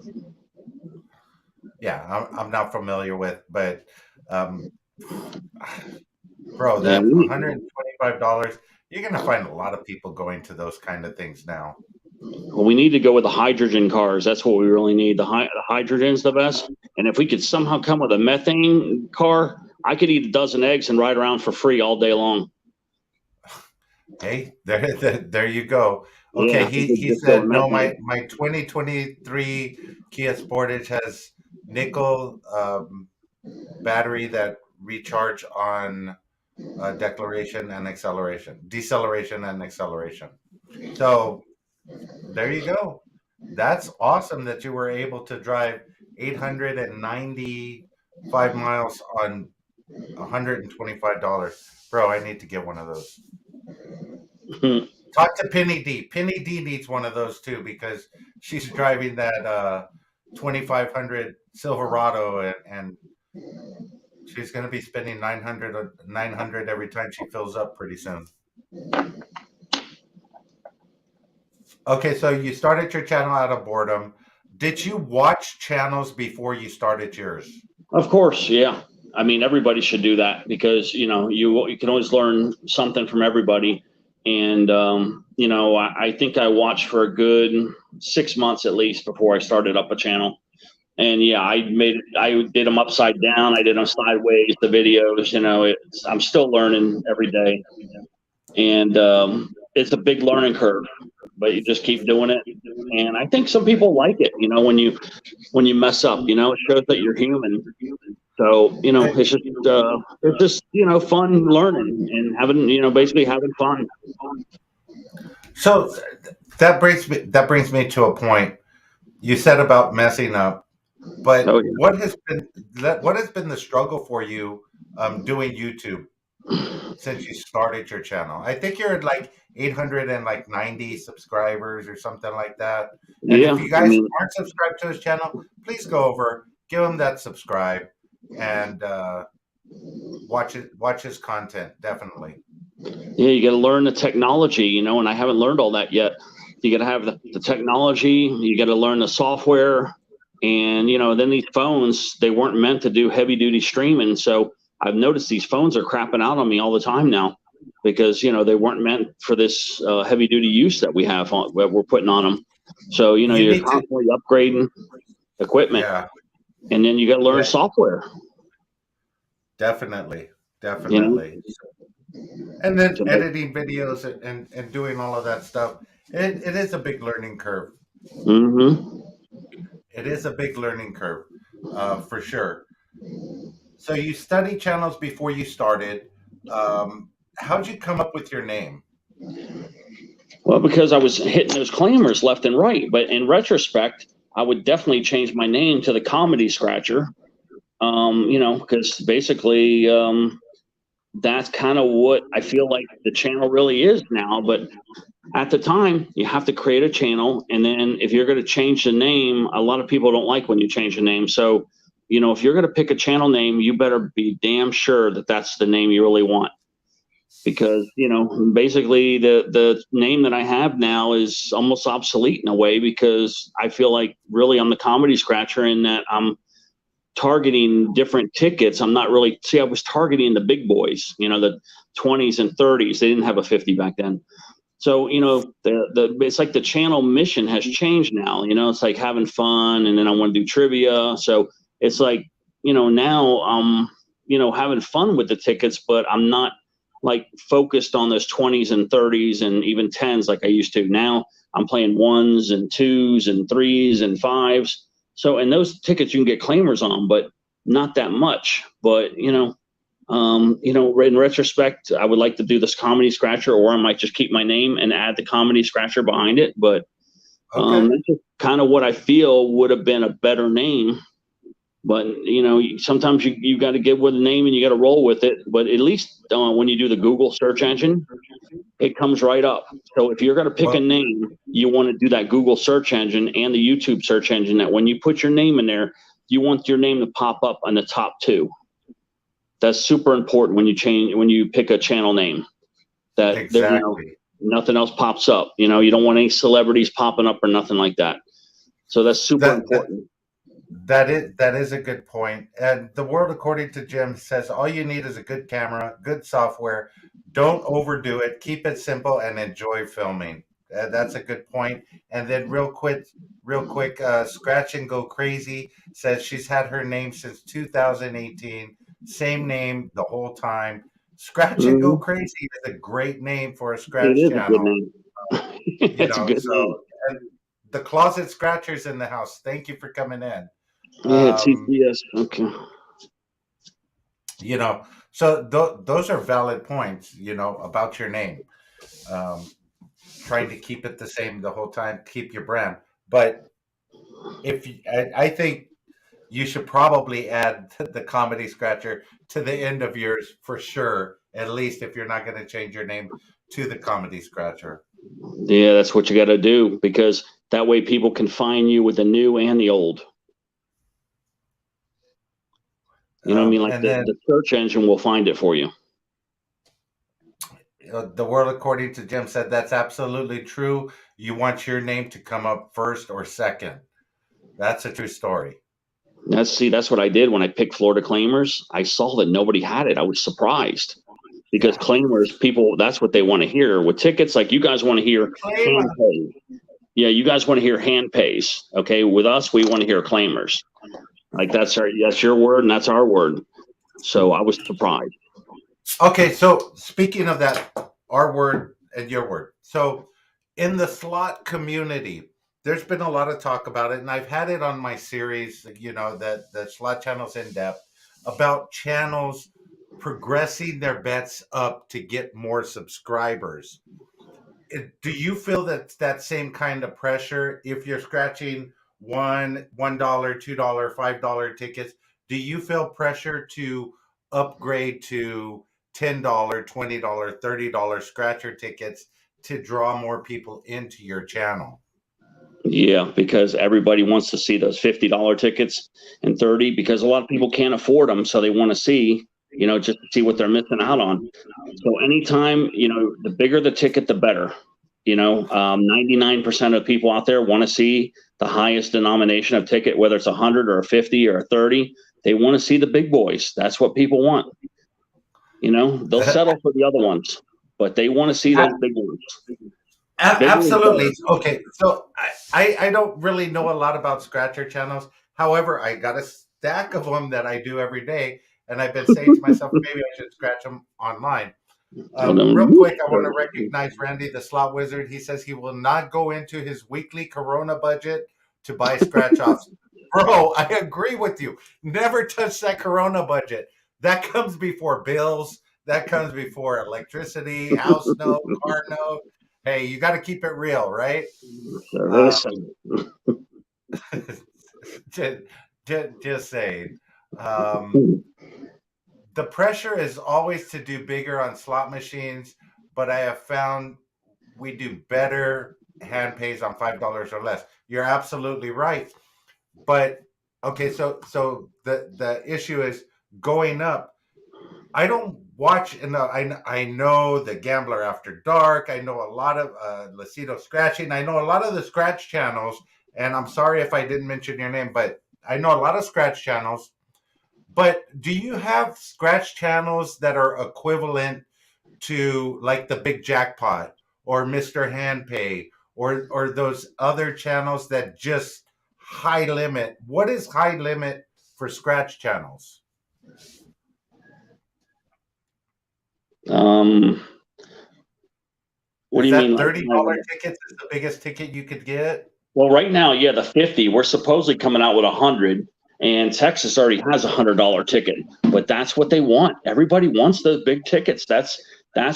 A: Yeah, I'm not familiar with, but bro, that $125, you're gonna find a lot of people going to those kind of things now.
B: Well, we need to go with the hydrogen cars. That's what we really need. The hydrogen's the best. And if we could somehow come with a methane car, I could eat a dozen eggs and ride around for free all day long.
A: Hey, there you go. Okay, yeah, he said, no, my 2023 Kia Sportage has nickel battery that recharge on deceleration and acceleration. So there you go. That's awesome that you were able to drive 895 miles on $125. Bro, I need to get one of those. Talk to Penny D. Penny D needs one of those too because she's driving that 2500 Silverado and she's going to be spending 900 every time she fills up pretty soon. Okay, so you started your channel out of boredom. Did you watch channels before you started yours?
B: Of course, yeah. I mean, everybody should do that because, you know, you can always learn something from everybody. And, you know, I think I watched for a good 6 months at least before I started up a channel. And yeah, I did them upside down. I did them sideways, the videos, you know, I'm still learning every day. And it's a big learning curve, but you just keep doing it. And I think some people like it, you know, when you mess up, you know, it shows that you're human. So, you know, it's just, you know, fun learning and having, you know, basically having fun.
A: So that brings me to a point. You said about messing up, but what has been the struggle for you doing YouTube since you started your channel? I think you're at like 890 subscribers or something like that. And if you guys aren't subscribed to his channel, please go over, give him that subscribe, and watch his content. Definitely.
B: Yeah, you got to learn the technology, you know, and I haven't learned all that yet. You got to have the technology. You got to learn the software, and you know, then these phones, they weren't meant to do heavy duty streaming. So I've noticed these phones are crapping out on me all the time now because, you know, they weren't meant for this heavy duty use that we're putting on them. So, you know, you're constantly upgrading equipment, and then you got to learn software.
A: Definitely.
B: You know?
A: And then editing videos and doing all of that stuff. It is a big learning curve.
B: Mm-hmm.
A: It is a big learning curve, for sure. So you studied channels before you started. How'd you come up with your name?
B: Well, because I was hitting those claimers left and right. But in retrospect, I would definitely change my name to the Comedy Scratcher Because basically that's kind of what I feel like the channel really is now. But at the time, you have to create a channel, and then if you're going to change the name, a lot of people don't like when you change the name. So, if you're going to pick a channel name, you better be damn sure that that's the name you really want. Because basically the name that I have now is almost obsolete in a way, because I feel like really I'm the comedy scratcher in that I'm targeting different tickets. I'm not really, I was targeting the big boys, the 20s and 30s. They didn't have a 50 back then. So, it's like the channel mission has changed now. It's like having fun, and then I want to do trivia. So it's like, now I'm, having fun with the tickets, but I'm not like focused on those 20s and 30s and even 10s like I used to. Now I'm playing 1s and 2s and 3s and 5s. So, and those tickets you can get claimers on, but not that much. But, in retrospect, I would like to do this comedy scratcher, or I might just keep my name and add the comedy scratcher behind it. But that's just kind of what I feel would have been a better name. But sometimes you got to get with the name and you got to roll with it. But at least when you do the Google search engine, it comes right up. So if you're going to pick a name, you want to do that Google search engine and the YouTube search engine. That when you put your name in there, you want your name to pop up on the top 2. That's super important when you pick a channel name. That
A: exactly.
B: Nothing else pops up. You don't want any celebrities popping up or nothing like that. So that's super important.
A: That is a good point. And the world according to Jim says all you need is a good camera, good software. Don't overdo it. Keep it simple and enjoy filming. That's a good point. And then real quick, Scratch and Go Crazy says she's had her name since 2018. Same name the whole time. Scratch and Go Crazy is a great name for a scratch channel.
B: A good name. It's a good name.
A: And the Closet Scratchers in the house. Thank you for coming in.
B: Yeah, TCS. Okay.
A: So those are valid points, about your name. Trying to keep it the same the whole time, keep your brand. But I think you should probably add the comedy scratcher to the end of yours for sure. At least if you're not going to change your name to the comedy scratcher.
B: Yeah, that's what you got to do, because that way people can find you with the new and the old. You know what I mean? Like the search engine will find it for you.
A: The world according to Jim said that's absolutely true. You want your name to come up first or second. That's a true story.
B: That's what I did when I picked Florida Claimers. I saw that nobody had it. I was surprised, because claimers, people, that's what they want to hear. With tickets, like you guys want to hear hand pays. Yeah, you guys want to hear hand pays. Okay, with us, we want to hear claimers. Like that's your word and that's our word. So I was surprised.
A: Okay, so speaking of that, our word and your word. So in the slot community, there's been a lot of talk about it, and I've had it on my series, that the slot channels in depth, about channels progressing their bets up to get more subscribers. Do you feel that same kind of pressure if you're scratching $1, $2, $5 tickets? Do you feel pressure to upgrade to $10, $20, $30 scratcher tickets to draw more people into your channel?
B: Yeah, because everybody wants to see those $50 tickets and 30, because a lot of people can't afford them, so they want to see, just to see what they're missing out on. So anytime, the bigger the ticket, the better. 99% of people out there want to see the highest denomination of ticket, whether it's 100 or a 50 or a 30. They want to see the big boys. That's what people want. They'll settle for the other ones, but they want to see those big ones.
A: Absolutely. Okay, so I don't really know a lot about scratcher channels. However, I got a stack of them that I do every day, and I've been saying to myself, maybe I should scratch them online. Real quick, I want to recognize Randy, the slot wizard. He says he will not go into his weekly Corona budget to buy scratch offs. Bro, I agree with you. Never touch that Corona budget. That comes before bills. That comes before electricity, house note, car note. Hey, you got to keep it real, right? Just saying. The pressure is always to do bigger on slot machines, but I have found we do better hand pays on $5 or less. You're absolutely right. But okay, so the issue is going up. I don't watch enough. I know the Gambler After Dark. I know a lot of Lacido Scratching. I know a lot of the scratch channels. And I'm sorry if I didn't mention your name, but I know a lot of scratch channels. But do you have scratch channels that are equivalent to like the Big Jackpot or Mr. Handpay or those other channels that just high limit? What is high limit for scratch channels?
B: What
A: Is
B: do you mean?
A: that
B: Like,
A: $30 tickets is the biggest ticket you could get?
B: well, right now, yeah, the 50. We're supposedly coming out with 100, and Texas already has a $100 ticket. But that's what they want. Everybody wants those big tickets. That's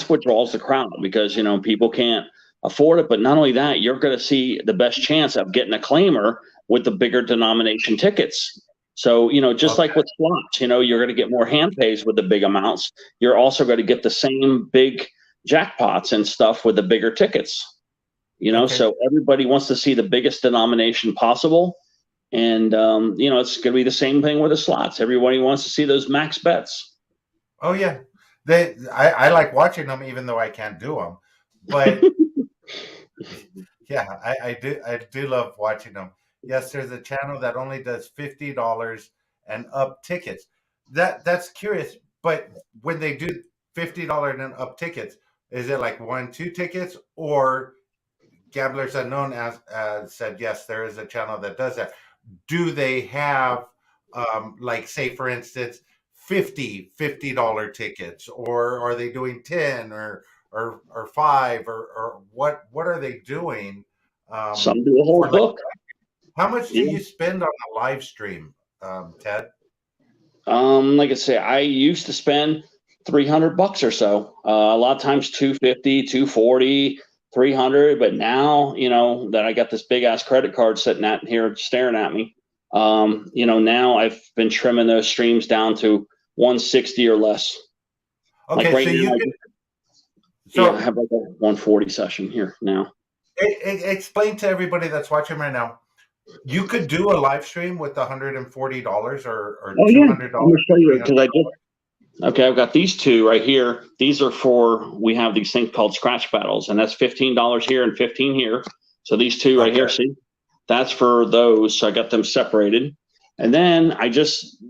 B: what draws the crowd because people can't afford it. But not only that, you're going to see the best chance of getting a claimer with the bigger denomination tickets. So just like with slots, you're going to get more hand pays with the big amounts. You're also going to get the same big jackpots and stuff with the bigger tickets. So everybody wants to see the biggest denomination possible. And, it's going to be the same thing with the slots. Everybody wants to see those max bets.
A: Oh, yeah. I like watching them even though I can't do them. But yeah, I do love watching them. Yes, there's a channel that only does $50 and up tickets. That's curious. But when they do $50 and up tickets, is it like 1, 2 tickets, or Gamblers Unknown said yes, there is a channel that does that. Do they have like, say for instance, $50 tickets, or are they doing 10 or 5, or what are they doing?
B: Some do a whole
A: For like,
B: book.
A: how much do
B: Yeah.
A: you spend on a live stream, Ted?
B: Like I say, I used to spend $300 or so. A lot of times 250, 240, 300. But now, that I got this big ass credit card sitting at here staring at me, now I've been trimming those streams down to 160 or less.
A: Okay,
B: Like right
A: so
B: now,
A: you could,
B: I have like a 140 session here now.
A: explain to everybody that's watching right now. You could do a live stream with $140 or
B: Oh yeah, I'm
A: $200
B: gonna show
A: or
B: you
A: $300.
B: because okay, I've got these two right here. These are we have these things called scratch battles, and that's $15 here and 15 here. So these two right here, see, that's for those. So I got them separated. And then I just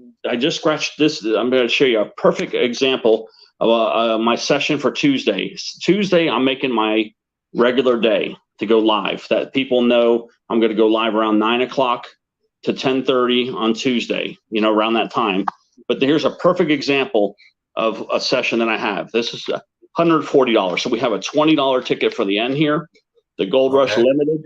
B: scratched this. I'm going to show you a perfect example of my session for Tuesday. Tuesday, I'm making my regular day to go live. That people know I'm going to go live around 9 o'clock to 10:30 on Tuesday. Around that time. But here's a perfect example of a session that I have. This is $140. So we have a $20 ticket for the end here, the Gold Rush Limited,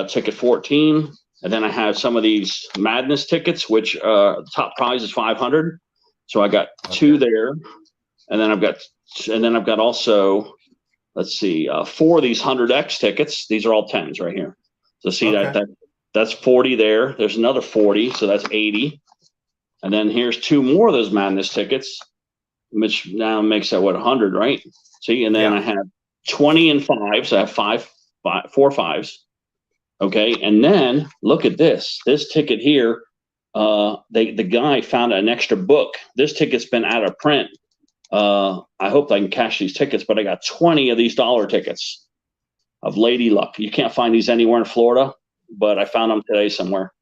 B: ticket 14. And then I have some of these Madness tickets, which top prize is 500. So I got two there. And then I've got also, let's see, 4 of these 100X tickets. These are all 10s right here. So see that's 40 there. There's another 40. So that's 80. And then here's 2 more of those Madness tickets, which now makes that 100, right? See, and then I have 20 and 5s. I have 4 5s. Okay, and then look at this. This ticket here, the guy found an extra book. This ticket's been out of print. I hope I can cash these tickets, but I got 20 of these dollar tickets of Lady Luck. You can't find these anywhere in Florida, but I found them today somewhere.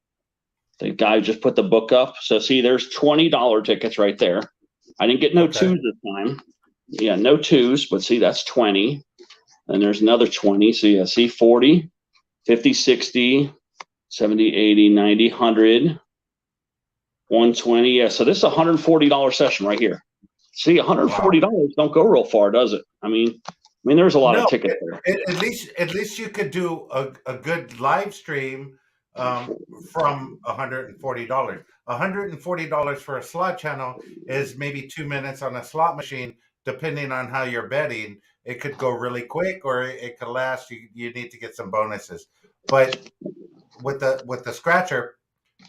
B: The guy just put the book up. So see, there's $20 tickets right there. I didn't get no 2s this time. Yeah, no 2s, but see, that's 20. And there's another 20. So yeah, see, 40, 50, 60, 70, 80, 90, 100, 120. Yeah, so this is a $140 session right here. See, $140 don't go real far, does it? I mean, there's a lot of tickets there.
A: At least you could do a good live stream from $140. $140 for a slot channel is maybe 2 minutes on a slot machine, depending on how you're betting. It could go really quick, or it could last. You need to get some bonuses. But with the scratcher,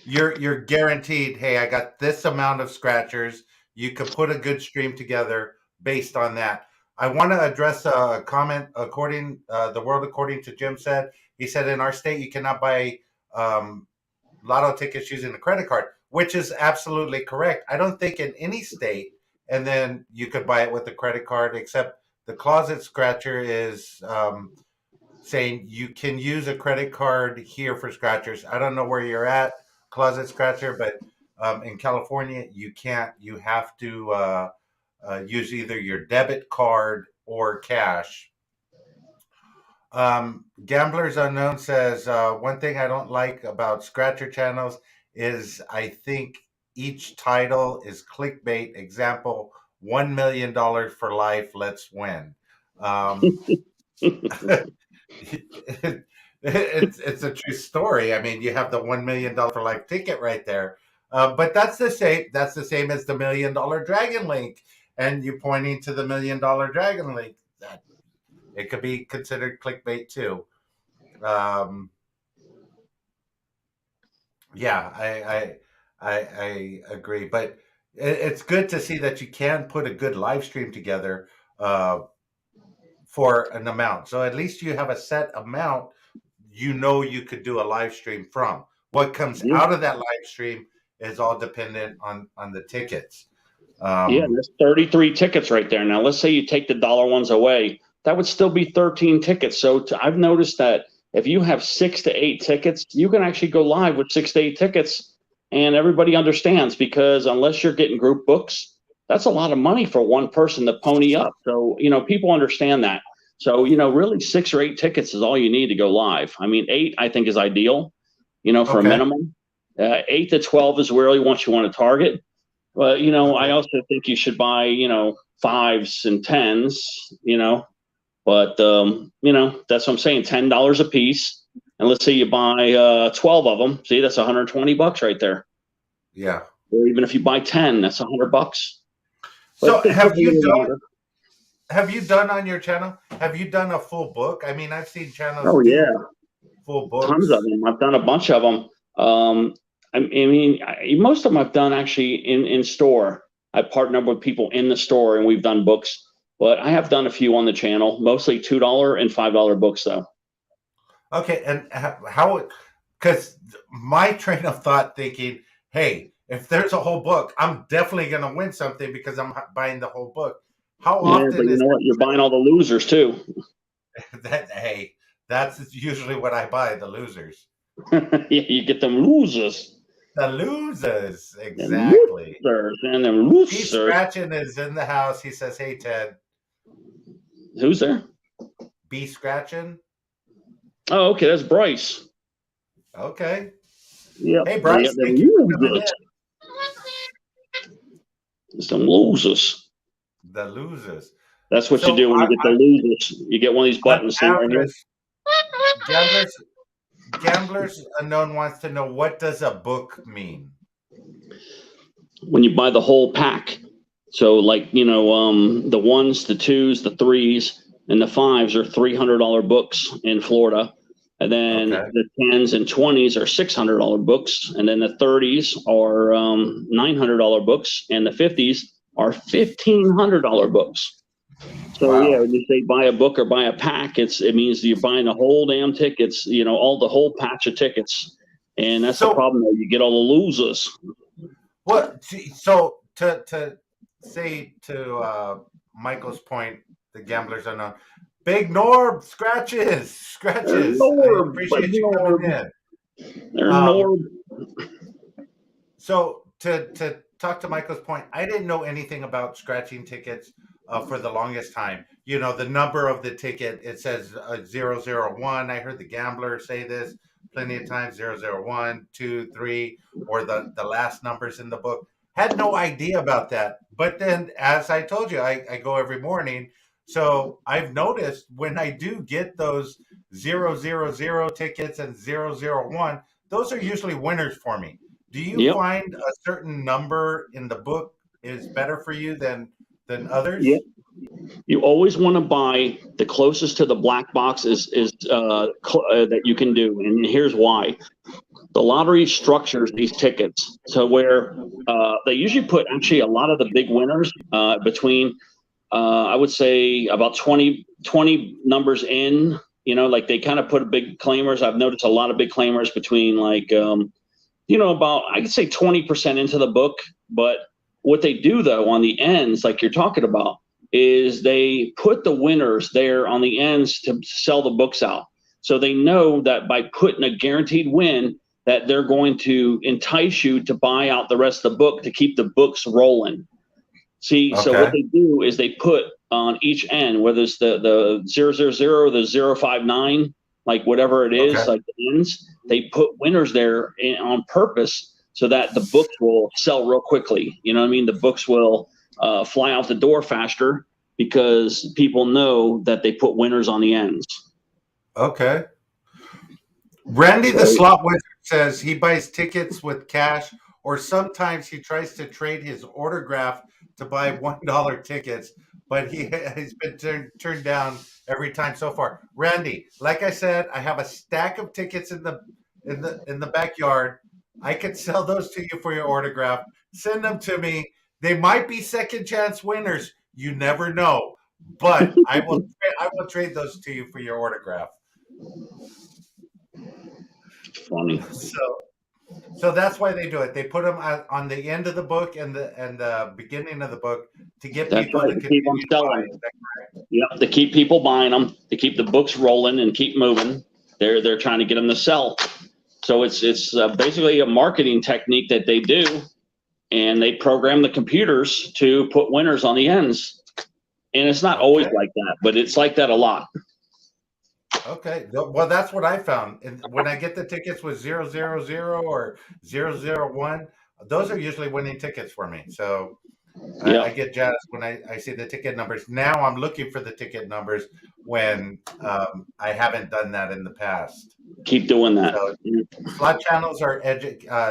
A: you're guaranteed, hey, I got this amount of scratchers. You could put a good stream together based on that. I want to address a comment according the world according to Jim said. He said in our state you cannot buy um, lotto tickets using a credit card, which is absolutely correct. I don't think in any state, and then you could buy it with a credit card, except the closet scratcher is saying you can use a credit card here for scratchers. I don't know where you're at, closet scratcher, but in California, you can't. You have to use either your debit card or cash. Gamblers Unknown says one thing I don't like about scratcher channels is I think each title is clickbait. Example: $1 million for life. Let's win. Um, it's a true story. I mean, you have the $1 million for life ticket right there. But that's the same. That's the same as the $1 million dragon link, and you pointing to the $1 million dragon link. That it could be considered clickbait too. Um, yeah, I agree. But it's good to see that you can put a good live stream together for an amount. So at least you have a set amount you know you could do a live stream from. What comes
B: Yeah,
A: out of that live stream is all dependent on the tickets.
B: yeah,
A: Um,
B: there's 33 tickets right there. Now, let's say you take the dollar ones away, that would still be 13 tickets. So I've noticed that if you have 6 to 8 tickets, you can actually go live with 6 to 8 tickets, and everybody understands because unless you're getting group books, that's a lot of money for one person to pony up. So, people understand that. So, really 6 or 8 tickets is all you need to go live. I mean, 8, I think, is ideal, for a
A: okay,
B: minimum. 8 to 12 is really what you want to target. But, I
A: okay,
B: also think you should buy, fives and tens, but, that's what I'm saying, $10 a piece. And let's say you buy 12 of them. See, that's $120 right there.
A: yeah.
B: Or even if you buy 10, that's $100. But
A: So
B: it takes a little longer.
A: have you done on your channel? Have you done a full book? I mean, I've seen channels
B: Oh, yeah.
A: do full
B: Tons of
A: books.
B: them. I've done a bunch of them. I mean, most of them I've done actually in store. I partnered with people in the store, and we've done books. But I have done a few on the channel, mostly $2 and $5 books, though.
A: Okay, and how? Because my train of thought thinking, hey, if there's a whole book, I'm definitely going to win something because I'm buying the whole book. How
B: Yeah, but
A: often
B: you
A: is
B: know what? You're buying all the losers too.
A: that? Hey, that's usually what I buy. The losers.
B: Yeah, you get them losers.
A: The losers,
B: Them
A: exactly.
B: losers and them
A: He's
B: losers.
A: scratching is in the house. He says, "Hey, Ted,
B: Who's there?
A: be scratching."
B: Oh, okay, that's Bryce.
A: Okay.
B: Yep.
A: Hey,
B: They got
A: Bryce,
B: them
A: thank you for coming
B: losers.
A: in.
B: It's them losers.
A: The losers.
B: That's what you
A: So
B: do when you get the losers. You get one of these
A: on
B: buttons sitting right here.
A: average, gamblers Gamblers Unknown wants to know, what does a book mean?
B: When you buy the whole pack. So like, the ones, the twos, the threes, and the fives are $300 books in Florida. And then
A: Okay.
B: the 10s and 20s are $600 books. And then the 30s are $900 books. And the 50s are $1,500 books. So yeah,
A: Wow.
B: when you say buy a book or buy a pack, it means you're buying the whole damn tickets, all the whole patch of tickets. And that's the
A: So
B: problem though. You get all the losers.
A: what? So to say to Michael's point, the Gamblers Unknown, Big Norb
B: They're
A: scratches. I
B: Norb, but
A: appreciate you coming
B: Norb.
A: in.
B: They're
A: Um,
B: Norb.
A: So to talk to Michael's point, I didn't know anything about scratching tickets for the longest time. You know, the number of the ticket, it says 001. I heard the gambler say this plenty of times: 001, 2, 3, or the last numbers in the book. Had no idea about that. But then, as I told you, I go every morning. So I've noticed when I do get those 000 tickets and 001, those are usually winners for me. Do you
B: Yep.
A: find a certain number in the book is better for you than
B: Yep.
A: others?
B: You always want to buy the closest to the black box is that you can do, and here's why. the lottery structures these tickets to where they usually put actually a lot of the big winners between, I would say, about 20 numbers in. You know, like they kind of put big claimers. I've noticed a lot of big claimers between like, you know, about, I could say 20% into the book. But what they do though on the ends, like you're talking about, is they put the winners there on the ends to sell the books out. So they know that by putting a guaranteed win, that they're going to entice you to buy out the rest of the book to keep the books rolling. See, so what they do is they put on each end, whether it's the 000 or the 059, like whatever it is, like the ends, they put winners there on purpose so that the books will sell real quickly. You know what I mean? The books will fly out the door faster because people know that they put winners on the ends.
A: Okay. Randy the Slot Wizard says he buys tickets with cash, or sometimes he tries to trade his autograph to buy $1 tickets, but he's been turned down every time so far. Randy, like I said, I have a stack of tickets in the backyard. I could sell those to you for your autograph. Send them to me. They might be second chance winners. You never know, but I will trade those to you for your autograph.
B: Funny.
A: So that's why they do it. They put them on the end of the book and the beginning of the book to get people to
B: keep them selling. Yep, to keep people buying them, to keep the books rolling and keep moving. They're trying to get them to sell. So it's basically a marketing technique that they do, and they program the computers to put winners on the ends. And it's not always like that, but it's like that a lot.
A: Okay. Well, that's what I found. And when I get the tickets with 000 or 001, those are usually winning tickets for me. So I get jazzed when I see the ticket numbers. Now I'm looking for the ticket numbers when I haven't done that in the past.
B: Keep doing that.
A: So, slot channels are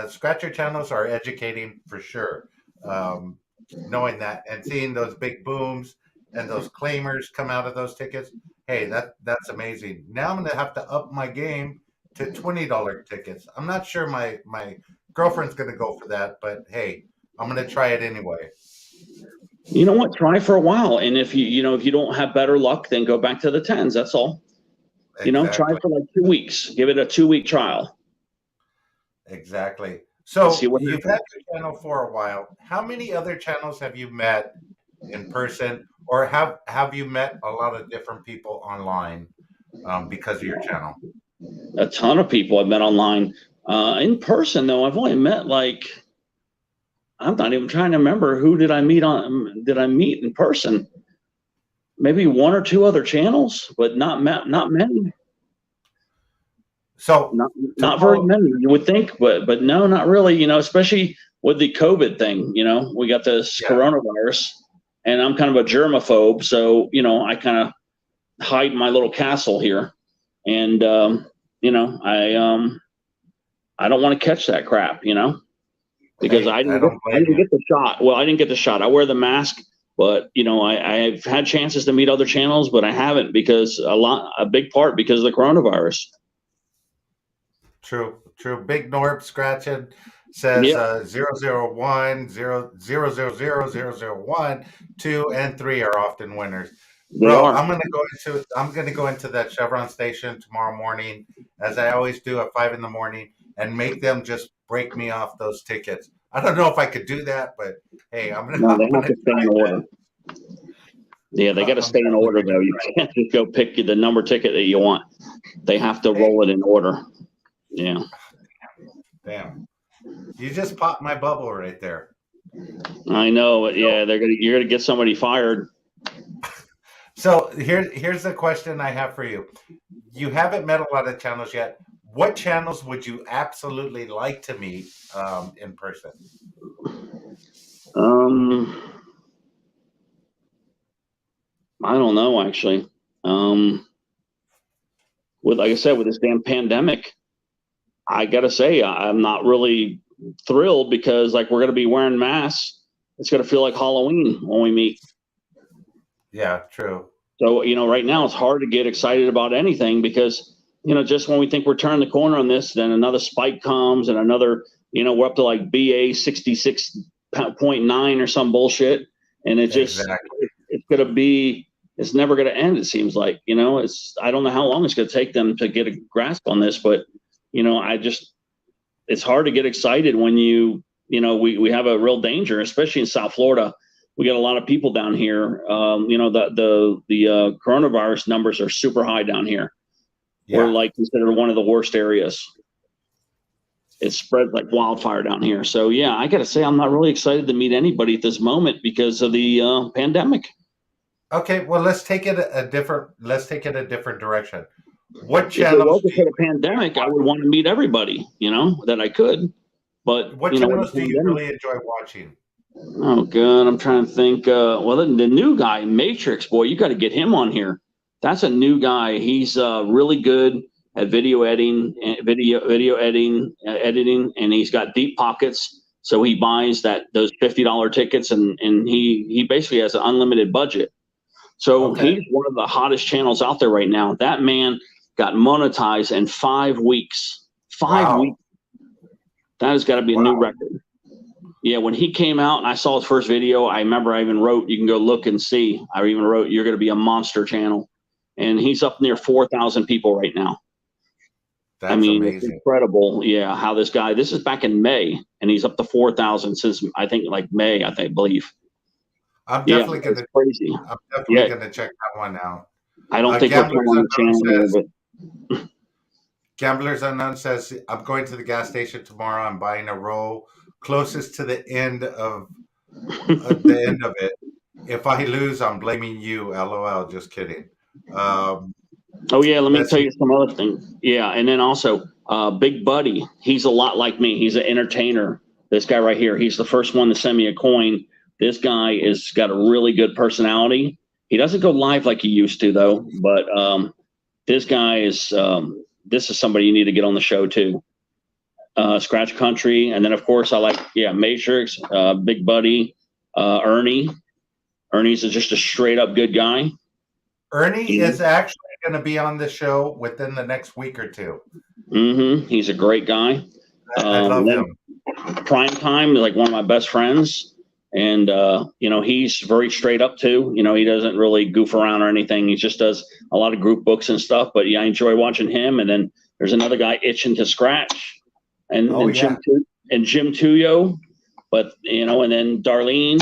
A: scratcher channels are educating for sure. Knowing that and seeing those big booms and those claimers come out of those tickets. Hey, that's amazing. Now I'm gonna have to up my game to $20 tickets. I'm not sure my girlfriend's gonna go for that, but hey, I'm gonna try it anyway.
B: You know what? Try for a while, and if you don't have better luck, then go back to the 10s. That's all. Exactly. Try for like 2 weeks. Give it a 2-week trial.
A: Exactly. So you've had your channel for a while. How many other channels have you met in person, or have you met a lot of different people online because of your channel?
B: A ton of people I've met online. In person, though, I've only met I'm not even trying to remember who did I meet in person. Maybe 1 or 2 other channels, but not many.
A: So
B: not very many, you would think, but no, not really. Especially with the COVID thing. We got this coronavirus, and I'm kind of a germaphobe, so I kind of hide my little castle here, and I don't want to catch that crap, because I didn't get the shot. Well, I didn't get the shot. I wear the mask. But I've had chances to meet other channels, but I haven't because a big part because of the coronavirus.
A: True. Big Norb scratching says 001, 000, 001, 2 and 3 are often winners. Bro, I'm gonna go into that Chevron station tomorrow morning, as I always do at 5 a.m, and make them just break me off those tickets. I don't know if I could do that, but hey,
B: they have to stay in order. Yeah, they got to stay in order, though. You can't just go pick the number ticket that you want. They have to roll it in order. Yeah.
A: Damn. You just popped my bubble right there.
B: I know. Yeah, you're gonna get somebody fired.
A: So here's the question I have for you. You haven't met a lot of channels yet. What channels would you absolutely like to meet in person?
B: I don't know, actually. Like I said, with this damn pandemic, I gotta say I'm not really thrilled because we're gonna be wearing masks. It's gonna feel like Halloween when we meet.
A: Yeah, true.
B: So right now it's hard to get excited about anything because just when we think we're turning the corner on this, then another spike comes and another, we're up to like BA 66.9 or some bullshit. And it just,
A: Exactly.
B: it's going to be, it's never going to end. It seems like, I don't know how long it's going to take them to get a grasp on this, but, it's hard to get excited when we have a real danger, especially in South Florida. We got a lot of people down here. The coronavirus numbers are super high down here.
A: Yeah.
B: We're like considered one of the worst areas. It spreads like wildfire down here. So yeah, I got to say I'm not really excited to meet anybody at this moment because of the pandemic.
A: Okay, well let's take it a different direction. What
B: If it
A: channels?
B: wasn't for the pandemic, I would want to meet everybody, that I could. But
A: what channels do you really enjoy watching?
B: Oh god, I'm trying to think. Well, the new guy, Matrix, boy, you got to get him on here. That's a new guy. He's really good at video editing, editing, and he's got deep pockets. So he buys those $50 tickets, and he basically has an unlimited budget. So he's one of the hottest channels out there right now. That man got monetized in 5 weeks. 5 weeks. That has got to be a new record. Yeah, when he came out and I saw his first video, I remember I even wrote, you can go look and see. I even wrote, you're going to be a monster channel. And he's up near 4,000 people right now.
A: That's amazing.
B: It's incredible. Yeah, how this is back in May, and he's up to 4,000 since I think like May, I believe.
A: I'm definitely going to
B: crazy.
A: I'm definitely going to check that one out.
B: I don't think we're on the channel, but
A: Gamblers Unknown says, I'm going to the gas station tomorrow. I'm buying a roll closest to the end of it. If I lose, I'm blaming you. LOL. Just kidding.
B: Oh yeah, let me tell you some other things. Yeah, and then also Big Buddy. He's a lot like me. He's an entertainer. This guy right here. He's the first one to send me a coin. This guy has got a really good personality. He doesn't go live like he used to though. But this guy is. This is somebody you need to get on the show too. Scratch Country, and then of course I like Matrix, Big Buddy, Ernie. Ernie's just a straight up good guy.
A: Ernie is actually going to be on the show within the next week or two.
B: Mm-hmm. He's a great guy.
A: I love him.
B: Prime Time is like one of my best friends, and he's very straight up too. He doesn't really goof around or anything. He just does a lot of group books and stuff. But yeah, I enjoy watching him. And then there's another guy, Itching to Scratch, and Jim Tuyo. But and then Darlene,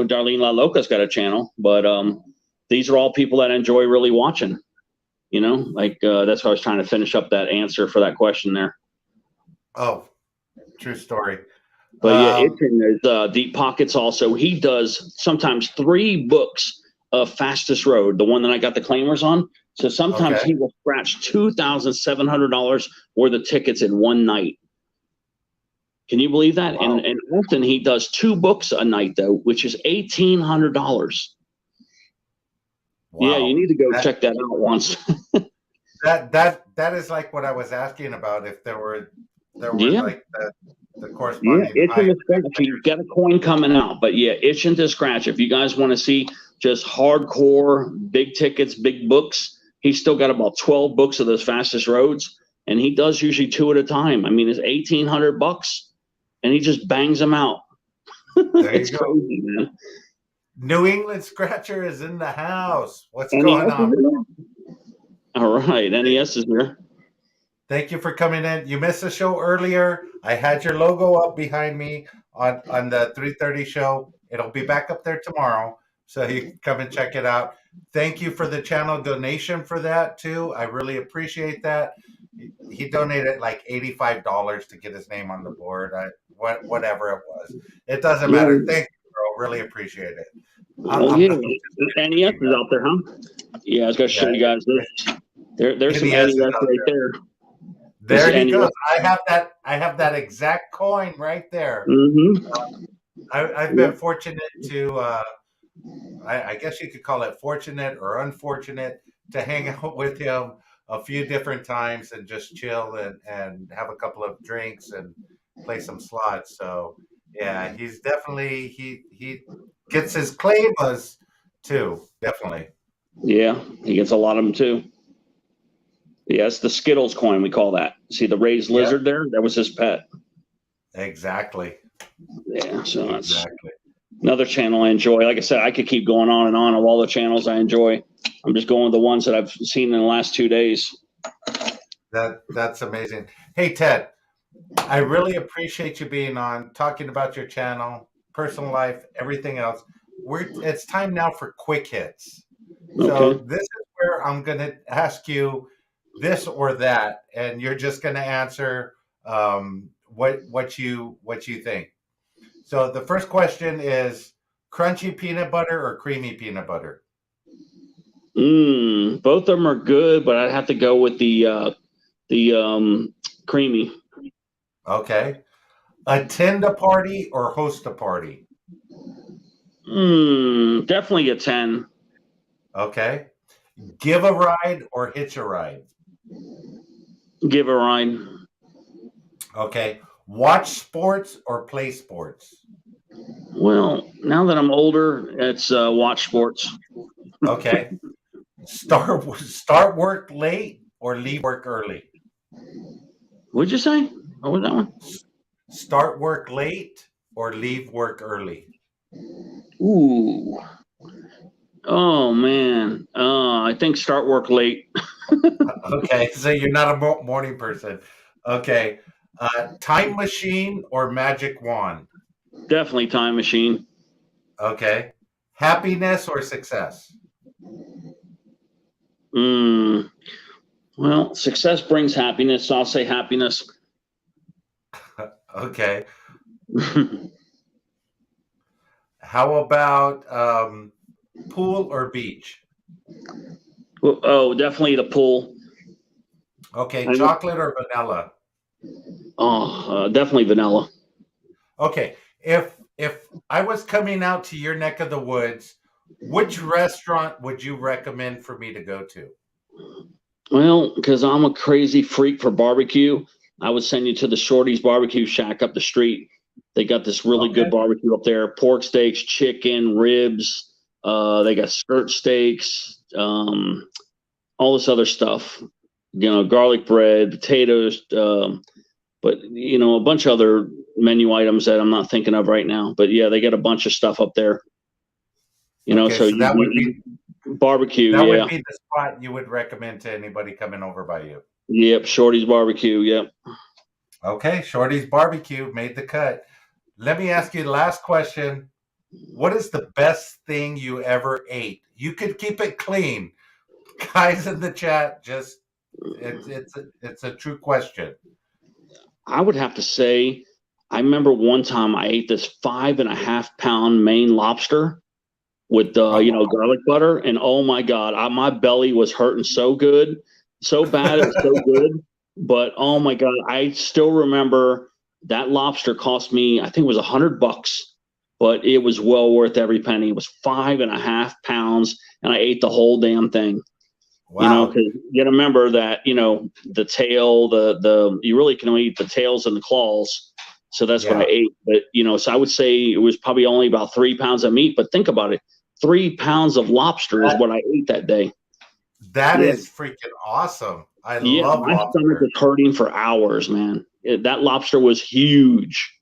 B: Darlene La Loca's got a channel. But these are all people that I enjoy really watching. That's why I was trying to finish up that answer for that question there.
A: Oh, true story.
B: But yeah, there's Deep Pockets also. He does sometimes 3 books of Fastest Road, the one that I got the claimers on. So sometimes he will scratch $2,700 worth of tickets in one night. Can you believe that? Wow. And often he does 2 books a night though, which is $1,800. Wow. Yeah, you need to go check that out once.
A: that is like what I was asking about. If there were like the corresponding.
B: Yeah, Itching to Scratch. You've got a coin coming out, but yeah, Itching to Scratch. If you guys want to see just hardcore, big tickets, big books, he's still got about 12 books of those Fastest Roads, and he does usually 2 at a time. It's $1,800, and he just bangs them out.
A: There
B: you
A: go.
B: Crazy, man.
A: New England Scratcher is in the house. What's going on?
B: All right, NES is here.
A: Thank you for coming in. You missed the show earlier. I had your logo up behind me on the 3:30 show. It'll be back up there tomorrow, so you can come and check it out. Thank you for the channel donation for that too. I really appreciate that. He donated like $85 to get his name on the board. Whatever it was, it doesn't matter. Thank you, bro. Really appreciate it.
B: NES is out there, huh? Yeah, I was gonna show you guys this. There's some NES right there.
A: There you go. I have that exact coin right there.
B: Mm-hmm.
A: I've been fortunate to, I guess you could call it fortunate or unfortunate, to hang out with him a few different times and just chill and have a couple of drinks and play some slots. So yeah, he's definitely he gets his claimers too. Definitely.
B: Yeah, he gets a lot of them too. Yeah, it's the Skittles coin, we call that. See the raised
A: Yep.
B: lizard there? That was his pet.
A: Exactly.
B: Yeah, so that's
A: Exactly.
B: another channel I enjoy. Like I said, I could keep going on and on of all the channels I enjoy. I'm just going with the ones that I've seen in the last 2 days.
A: That's amazing. Hey, Ted, I really appreciate you being on, talking about your channel, personal life, everything else. It's time now for quick hits. So
B: Okay.
A: this is where I'm going to ask you this or that, and you're just going to answer what you think. So the first question is crunchy peanut butter or creamy peanut butter?
B: Both of them are good, but I'd have to go with the creamy.
A: Okay. Attend a party or host a party?
B: Definitely a 10.
A: Okay. Give a ride or hitch a ride?
B: Give a ride.
A: Okay. Watch sports or play sports?
B: Well, now that I'm older, it's watch sports.
A: Okay. Start work late or leave work early?
B: What'd you say? What was that one?
A: Start work late or leave work early?
B: Ooh. Oh man. I think start work late.
A: Okay, so you're not a morning person. Okay. Time machine or magic wand?
B: Definitely time machine.
A: Okay. Happiness or success?
B: Well, success brings happiness, so I'll say happiness.
A: Okay. How about pool or beach?
B: Oh, definitely the pool.
A: Okay. Chocolate or vanilla?
B: Definitely vanilla.
A: Okay. If I was coming out to your neck of the woods, which restaurant would you recommend for me to go to?
B: Well, because I'm a crazy freak for barbecue, I would send you to the Shorty's Barbecue Shack up the street. They got this really
A: Okay.
B: good barbecue up there: pork steaks, chicken, ribs. They got skirt steaks, all this other stuff. Garlic bread, potatoes, but a bunch of other menu items that I'm not thinking of right now. But yeah, they got a bunch of stuff up there.
A: Okay,
B: So
A: so that would be
B: barbecue.
A: that
B: Yeah.
A: would be the spot you would recommend to anybody coming over by you.
B: Yep. Shorty's Barbecue. Yep.
A: Okay, Shorty's Barbecue made the cut. Let me ask you the last question. What is the best thing you ever ate? You could keep it clean. Guys in the chat, just it's a true question.
B: I would have to say, I remember one time I ate this 5.5 pound Maine lobster with garlic butter, and oh my god, my belly was hurting so good, so bad, it was so good. But oh my god, I still remember that lobster cost me, I think it was $100, but it was well worth every penny. It was 5.5 pounds, and I ate the whole damn thing.
A: Wow.
B: Because you got to remember that the tail, the you really can only eat the tails and the claws. So that's what I ate. But so I would say it was probably only about 3 pounds of meat. But think about it, 3 pounds of lobster is what I ate that day.
A: That
B: Yeah.
A: is freaking awesome. I
B: Yeah,
A: love
B: my stomach
A: lobster.
B: was hurting for hours, man. That lobster was huge.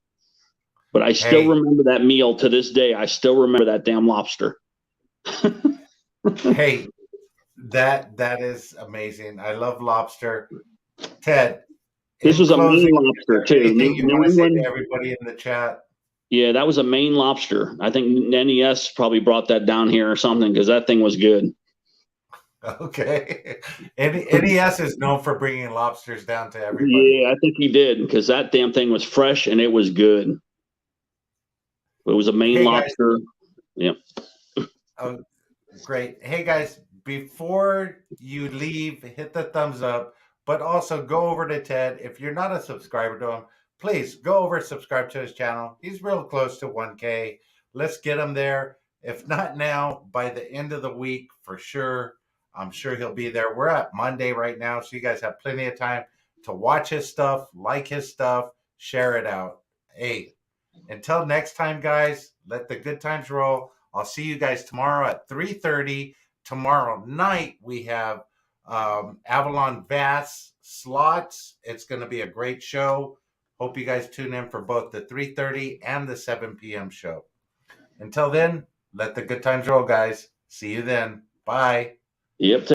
B: But I still
A: Hey,
B: remember that meal to this day. I still remember that damn lobster.
A: hey, that is amazing. I love lobster. Ted,
B: This
A: in
B: was a Maine
A: closing, is
B: lobster
A: there
B: too.
A: anything you
B: New
A: want to say to
B: England.
A: everybody in the chat?
B: Yeah, that was a Maine lobster. I think NES probably brought that down here or something because that thing was good.
A: Okay. NES is known for bringing lobsters down to everybody.
B: Yeah, I think he did because that damn thing was fresh and it was good. It was a Maine
A: Hey guys,
B: lobster. Yeah.
A: oh, great. Hey guys, before you leave, hit the thumbs up, but also go over to Ted. If you're not a subscriber to him, please go over and subscribe to his channel. He's real close to 1K. Let's get him there. If not now, by the end of the week for sure. I'm sure he'll be there. We're at Monday right now, so you guys have plenty of time to watch his stuff, like his stuff, share it out. Hey, until next time, guys, let the good times roll. I'll see you guys tomorrow at 3:30. Tomorrow night we have Avalon Vast Slots. It's going to be a great show. Hope you guys tune in for both the 3:30 and the 7 p.m. show. Until then, let the good times roll, guys. See you then. Bye.
B: Yep.